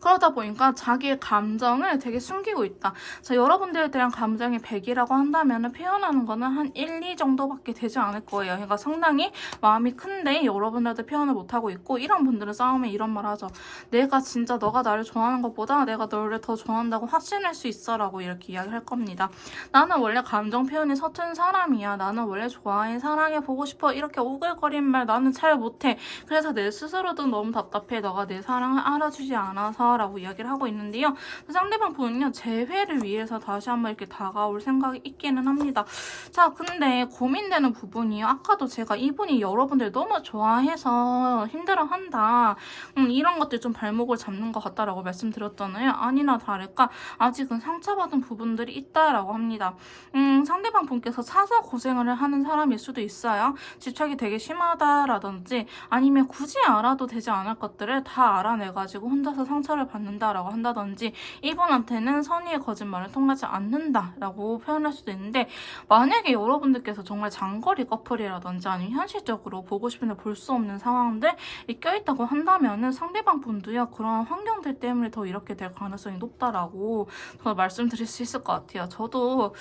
그러다 보니까 자기의 감정을 되게 숨기고 있다. 자, 여러분들에 대한 감정이 100이라고 한다면 표현하는 거는 한 1, 2 정도밖에 되지 않을 거예요. 그러니까 상당히 마음이 큰데 여러분들한테 표현을 못하고 있고 이런 분들은 싸우면 이런 말 하죠. 내가 진짜 너가 나를 좋아하는 것보다 내가 너를 더 좋아한다고 확신할 수 있어 라고 이렇게 이야기를 할 겁니다. 나는 원래 감정 표현이 서툰 사람이야. 나는 원래 좋아해, 사랑해, 보고 싶어 이렇게 오글거리는 말 나는 잘 못해. 그래서 내 스스로도 너무 답답해. 너가 내 사랑을 알아주지 않아서 라고 이야기를 하고 있는데요. 상대방 분은요. 재회를 위해서 다시 한번 이렇게 다가올 생각이 있기는 합니다. 자, 근데 고민되는 부분이요. 아까도 제가 이분이 여러분들 너무 좋아해서 힘들어한다. 이런 것들 좀 발목을 잡는 것 같다라고 말씀드렸잖아요. 아니나 다를까 아직은 상처받은 부분들이 있다라고 합니다. 상대방 분께서 사서 고생을 하는 사람일 수도 있어요. 집착이 되게 심하다라든지 아니면 굳이 알아도 되지 않을 것들을 다 알아내가지고 혼자서 상처를 받는다라고 한다든지 이분한테는 선의의 거짓말을 통하지 않는다라고 표현할 수도 있는데 만약에 여러분들께서 정말 장거리 커플이라든지 아니면 현실적으로 보고 싶은데 볼 수 없는 상황들이 껴있다고 한다면은 상대방 분도요 그런 환경들 때문에 더 이렇게 될 가능성이 높다라고 저 말씀드릴 수 있을 것 같아요. 저도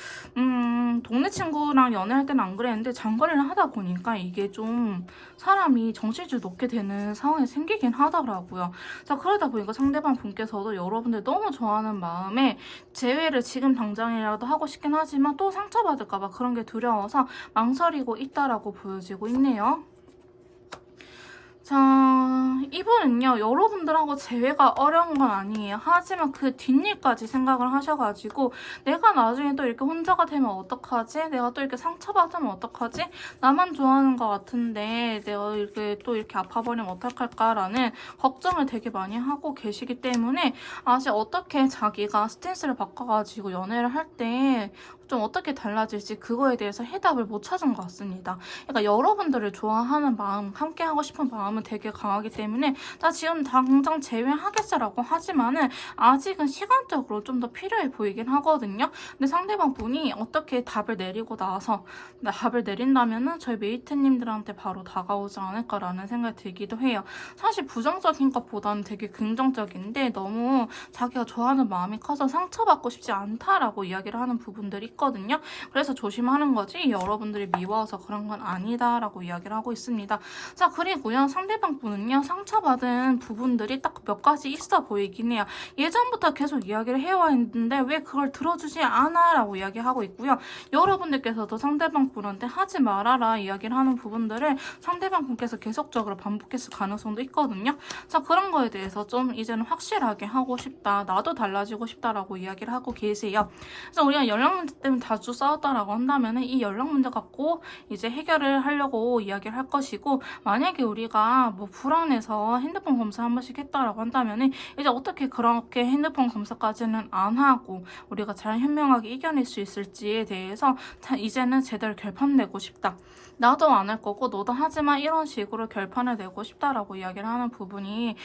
동네 친구랑 연애할 때는 안 그랬는데 장거리를 하다 보니까 이게 좀 사람이 정신줄 놓게 되는 상황이 생기긴 하더라고요. 자, 그러다 보니까 상대방 분께서도 여러분들 너무 좋아하는 마음에 재회를 지금 당장이라도 하고 싶긴 하지만 또 상처받을까봐 그런 게 두려워서 망설이고 있다라고 보여지고 있네요. 자, 이분은요, 여러분들하고 재회가 어려운 건 아니에요. 하지만 그 뒷일까지 생각을 하셔가지고, 내가 나중에 또 이렇게 혼자가 되면 어떡하지? 내가 또 이렇게 상처받으면 어떡하지? 나만 좋아하는 것 같은데, 내가 이렇게 또 이렇게 아파버리면 어떡할까라는 걱정을 되게 많이 하고 계시기 때문에, 아직 어떻게 자기가 스탠스를 바꿔가지고 연애를 할 때, 좀 어떻게 달라질지 그거에 대해서 해답을 못 찾은 것 같습니다. 그러니까 여러분들을 좋아하는 마음, 함께 하고 싶은 마음은 되게 강하기 때문에 나 지금 당장 제외하겠어라고 하지만은 아직은 시간적으로 좀 더 필요해 보이긴 하거든요. 근데 상대방 분이 어떻게 답을 내리고 나서 답을 내린다면은 저희 메이트님들한테 바로 다가오지 않을까라는 생각이 들기도 해요. 사실 부정적인 것보다는 되게 긍정적인데 너무 자기가 좋아하는 마음이 커서 상처받고 싶지 않다라고 이야기를 하는 부분들이 있거든요. 그래서 조심하는 거지 여러분들이 미워서 그런 건 아니다라고 이야기를 하고 있습니다. 자, 그리고요. 상대방 분은요. 상처받은 부분들이 딱 몇 가지 있어 보이긴 해요. 예전부터 계속 이야기를 해와 있는데 왜 그걸 들어주지 않아? 라고 이야기하고 있고요. 여러분들께서도 상대방 분한테 하지 말아라 이야기를 하는 부분들을 상대방 분께서 계속적으로 반복했을 가능성도 있거든요. 자, 그런 거에 대해서 좀 이제는 확실하게 하고 싶다. 나도 달라지고 싶다라고 이야기를 하고 계세요. 그래서 우리가 연락 문제 때문에 자주 싸웠다라고 한다면 이 연락 문제 갖고 이제 해결을 하려고 이야기를 할 것이고 만약에 우리가 뭐 불안해서 핸드폰 검사 한 번씩 했다라고 한다면 이제 어떻게 그렇게 핸드폰 검사까지는 안 하고 우리가 잘 현명하게 이겨낼 수 있을지에 대해서 이제는 제대로 결판 내고 싶다. 나도 안 할 거고 너도 하지만 이런 식으로 결판을 내고 싶다라고 이야기를 하는 부분이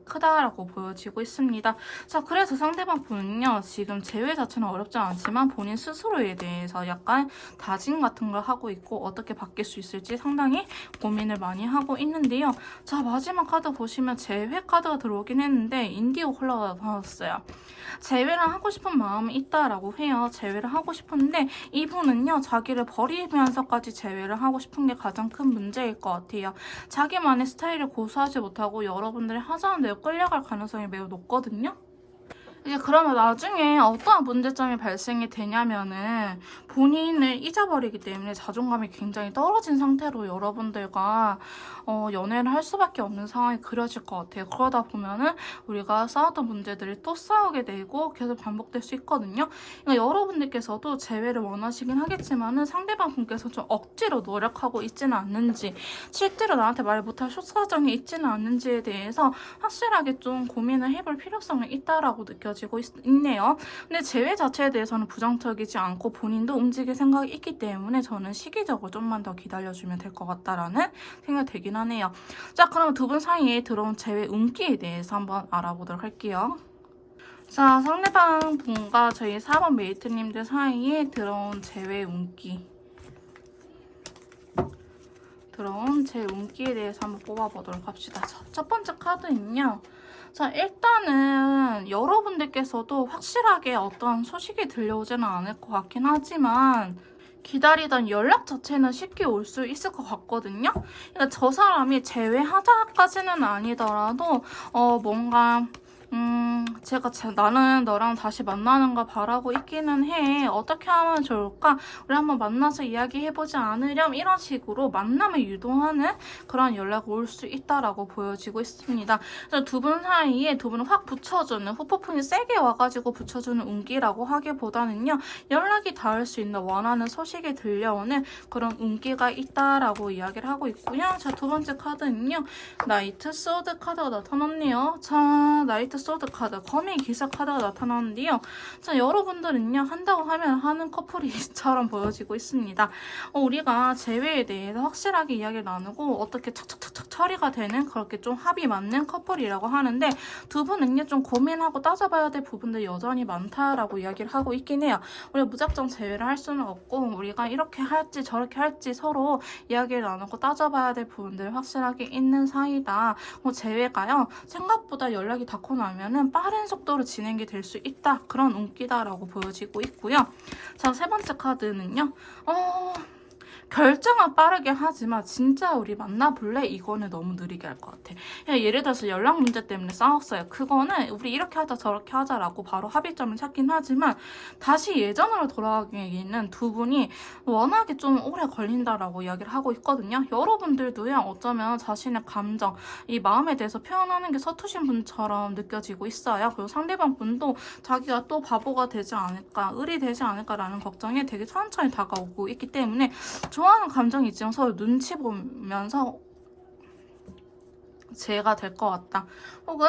크다라고 보여지고 있습니다. 자, 그래서 상대방 분은요. 지금 재회 자체는 어렵지 않지만 본인 스스로에 대해서 약간 다짐 같은 걸 하고 있고 어떻게 바뀔 수 있을지 상당히 고민을 많이 하고 있는데요. 자, 마지막 카드 보시면 재회 카드가 들어오긴 했는데 인디고 컬러가 나왔어요. 재회를 하고 싶은 마음이 있다라고 해요. 재회를 하고 싶은데 이분은요, 자기를 버리면서까지 재회를 하고 싶은 게 가장 큰 문제일 것 같아요. 자기만의 스타일을 고수하지 못하고 여러분들이 하자는 대로 끌려갈 가능성이 매우 높거든요. 이제 그러면 나중에 어떠한 문제점이 발생이 되냐면은 본인을 잊어버리기 때문에 자존감이 굉장히 떨어진 상태로 여러분들과 연애를 할 수밖에 없는 상황이 그려질 것 같아요. 그러다 보면은 우리가 싸웠던 문제들이 또 싸우게 되고 계속 반복될 수 있거든요. 그러니까 여러분들께서도 재회를 원하시긴 하겠지만은 상대방 분께서 좀 억지로 노력하고 있지는 않는지, 실제로 나한테 말 못할 속사정이 있지는 않는지에 대해서 확실하게 좀 고민을 해볼 필요성이 있다라고 느껴지고 있네요. 근데 재회 자체에 대해서는 부정적이지 않고 본인도 움직일 생각이 있기 때문에 저는 시기적으로 좀만 더 기다려주면 될 것 같다라는 생각이 들긴 하네요. 자, 그러면 두 분 사이에 들어온 재회 운기에 대해서 한번 알아보도록 할게요. 자, 상대방 분과 저희 4번 메이트님들 사이에 들어온 재회 운기. 들어온 제 운기에 대해서 한번 뽑아보도록 합시다. 자, 첫 번째 카드는요. 자, 일단은 여러분들께서도 확실하게 어떤 소식이 들려오지는 않을 것 같긴 하지만 기다리던 연락 자체는 쉽게 올 수 있을 것 같거든요. 그러니까 저 사람이 제외하자까지는 아니더라도 뭔가 나는 너랑 다시 만나는 거 바라고 있기는 해. 어떻게 하면 좋을까? 우리 한번 만나서 이야기해보지 않으렴? 이런 식으로 만남을 유도하는 그런 연락이 올 수 있다라고 보여지고 있습니다. 두 분 사이에 두 분을 확 붙여주는, 후폭풍이 세게 와가지고 붙여주는 운기라고 하기보다는요, 연락이 닿을 수 있는 원하는 소식이 들려오는 그런 운기가 있다라고 이야기를 하고 있고요. 자, 두 번째 카드는요, 나이트 소드 카드가 나타났네요. 자, 나이트 소드 카드, 거미 기사 카드가 나타나는데요. 자, 여러분들은요, 한다고 하면 하는 커플이처럼 보여지고 있습니다. 우리가 재회에 대해서 확실하게 이야기를 나누고 어떻게 착착착착 처리가 되는, 그렇게 좀 합이 맞는 커플이라고 하는데, 두 분은요, 좀 고민하고 따져봐야 될 부분들이 여전히 많다라고 이야기를 하고 있긴 해요. 우리가 무작정 재회를 할 수는 없고, 우리가 이렇게 할지 저렇게 할지 서로 이야기를 나누고 따져봐야 될 부분들이 확실하게 있는 사이다. 재회가요, 생각보다 연락이 닿고 나면은 빠른 속도로 진행이 될 수 있다. 그런 운기다라고 보여지고 있고요. 자, 세 번째 카드는요. 결정은 빠르게 하지만 진짜 우리 만나볼래? 이거는 너무 느리게 할 것 같아. 예를 들어서 연락 문제 때문에 싸웠어요. 그거는 우리 이렇게 하자 저렇게 하자라고 바로 합의점을 찾긴 하지만 다시 예전으로 돌아가기에는 두 분이 워낙에 좀 오래 걸린다라고 이야기를 하고 있거든요. 여러분들도요, 어쩌면 자신의 감정, 이 마음에 대해서 표현하는 게 서투신 분처럼 느껴지고 있어요. 그리고 상대방 분도 자기가 또 바보가 되지 않을까, 을이 되지 않을까라는 걱정에 되게 천천히 다가오고 있기 때문에 좋아하는 감정이 있지만 서로 눈치 보면서 재가 될 것 같다. 혹은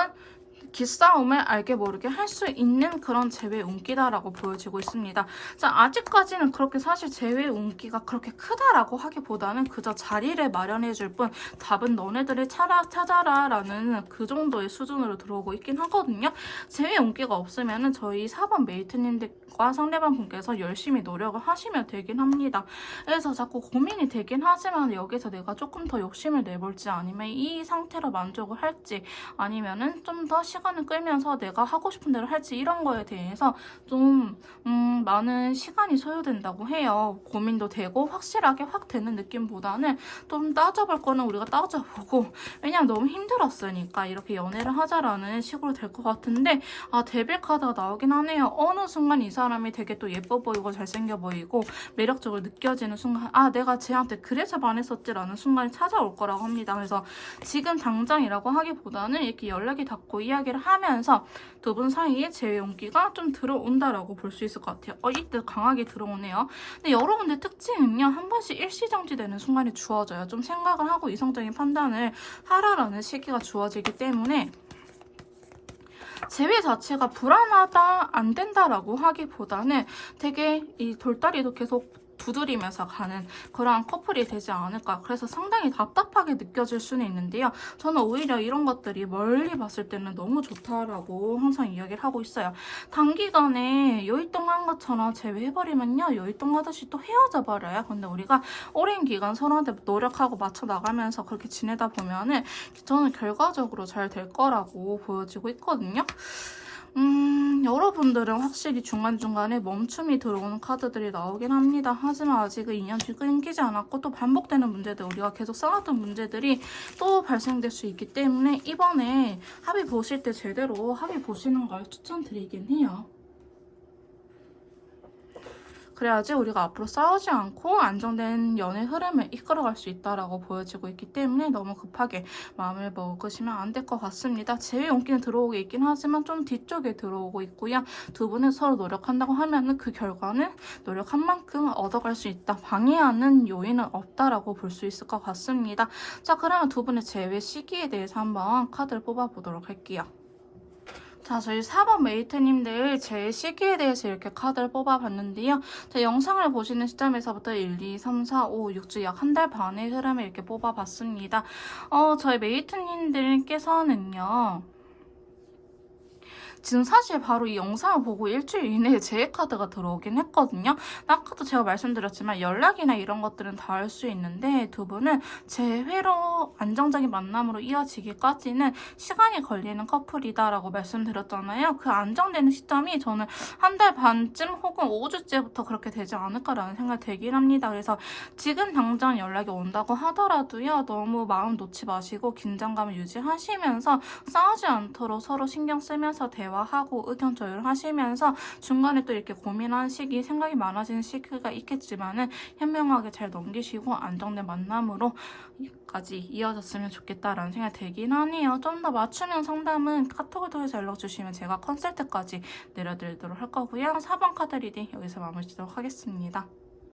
기싸움을 알게 모르게 할 수 있는 그런 재회 운기다라고 보여지고 있습니다. 자, 아직까지는 그렇게 사실 재회 운기가 그렇게 크다라고 하기보다는 그저 자리를 마련해줄 뿐 답은 너네들이 찾아라 라는 그 정도의 수준으로 들어오고 있긴 하거든요. 재회 운기가 없으면 저희 4번 메이트님들과 상대방 분께서 열심히 노력을 하시면 되긴 합니다. 그래서 자꾸 고민이 되긴 하지만 여기서 내가 조금 더 욕심을 내볼지, 아니면 이 상태로 만족을 할지, 아니면은 좀 더 시간을 끌면서 내가 하고 싶은 대로 할지, 이런 거에 대해서 좀 많은 시간이 소요된다고 해요. 고민도 되고 확실하게 확 되는 느낌보다는 좀 따져볼 거는 우리가 따져보고, 왜냐면 너무 힘들었으니까 이렇게 연애를 하자라는 식으로 될 것 같은데, 데빌 카드가 나오긴 하네요. 어느 순간 이 사람이 되게 또 예뻐 보이고 잘생겨 보이고 매력적으로 느껴지는 순간, 내가 쟤한테 그래서 반했었지라는 순간이 찾아올 거라고 합니다. 그래서 지금 당장이라고 하기보다는 이렇게 연락이 닿고 이야기를 하면서 두 분 사이에 재회 온기가 좀 들어온다라고 볼 수 있을 것 같아요. 이때 강하게 들어오네요. 근데 여러분들 특징은요, 한 번씩 일시정지되는 순간이 주어져요. 좀 생각을 하고 이성적인 판단을 하라라는 시기가 주어지기 때문에 재회 자체가 불안하다, 안 된다라고 하기보다는 되게 이 돌다리도 계속 두드리면서 가는 그러한 커플이 되지 않을까. 그래서 상당히 답답하게 느껴질 수는 있는데요. 저는 오히려 이런 것들이 멀리 봤을 때는 너무 좋다라고 항상 이야기를 하고 있어요. 단기간에 요일동한 것처럼 제외해버리면요, 요일동하듯이 또 헤어져 버려요. 근데 우리가 오랜 기간 서로한테 노력하고 맞춰 나가면서 그렇게 지내다 보면은 저는 결과적으로 잘 될 거라고 보여지고 있거든요. 여러분들은 확실히 중간중간에 멈춤이 들어오는 카드들이 나오긴 합니다. 하지만 아직은 인연이 끊기지 않았고 또 반복되는 문제들, 우리가 계속 쌓았던 문제들이 또 발생될 수 있기 때문에 이번에 합의 보실 때 제대로 합의 보시는 걸 추천드리긴 해요. 그래야지 우리가 앞으로 싸우지 않고 안정된 연애 흐름을 이끌어갈 수 있다라고 보여지고 있기 때문에 너무 급하게 마음을 먹으시면 안 될 것 같습니다. 제외 용기는 들어오고 있긴 하지만 좀 뒤쪽에 들어오고 있고요. 두 분은 서로 노력한다고 하면은 그 결과는 노력한 만큼 얻어갈 수 있다. 방해하는 요인은 없다라고 볼 수 있을 것 같습니다. 자, 그러면 두 분의 제외 시기에 대해서 한번 카드를 뽑아보도록 할게요. 자, 저희 4번 메이트님들 제 시기에 대해서 이렇게 카드를 뽑아봤는데요. 자, 영상을 보시는 시점에서부터 1, 2, 3, 4, 5, 6주 약 한 달 반의 흐름을 이렇게 뽑아봤습니다. 저희 메이트님들께서는요. 지금 사실 바로 이 영상을 보고 일주일 이내에 재해 카드가 들어오긴 했거든요. 아까도 제가 말씀드렸지만 연락이나 이런 것들은 다 할 수 있는데 두 분은 재회로 안정적인 만남으로 이어지기까지는 시간이 걸리는 커플이다라고 말씀드렸잖아요. 그 안정되는 시점이 저는 한 달 반쯤 혹은 5주째부터 그렇게 되지 않을까라는 생각이 들긴 합니다. 그래서 지금 당장 연락이 온다고 하더라도요. 너무 마음 놓지 마시고 긴장감을 유지하시면서 싸우지 않도록 서로 신경 쓰면서 대화하고 의견 조율하시면서 중간에 또 이렇게 고민하는 시기, 생각이 많아지는 시기가 있겠지만은 현명하게 잘 넘기시고 안정된 만남으로까지 이어졌으면 좋겠다라는 생각이 들긴 하네요. 좀 더 맞춤형 상담은 카톡을 통해서 연락 주시면 제가 컨설트까지 내려드리도록 할 거고요. 4번 카드 리딩 여기서 마무리 짓도록 하겠습니다.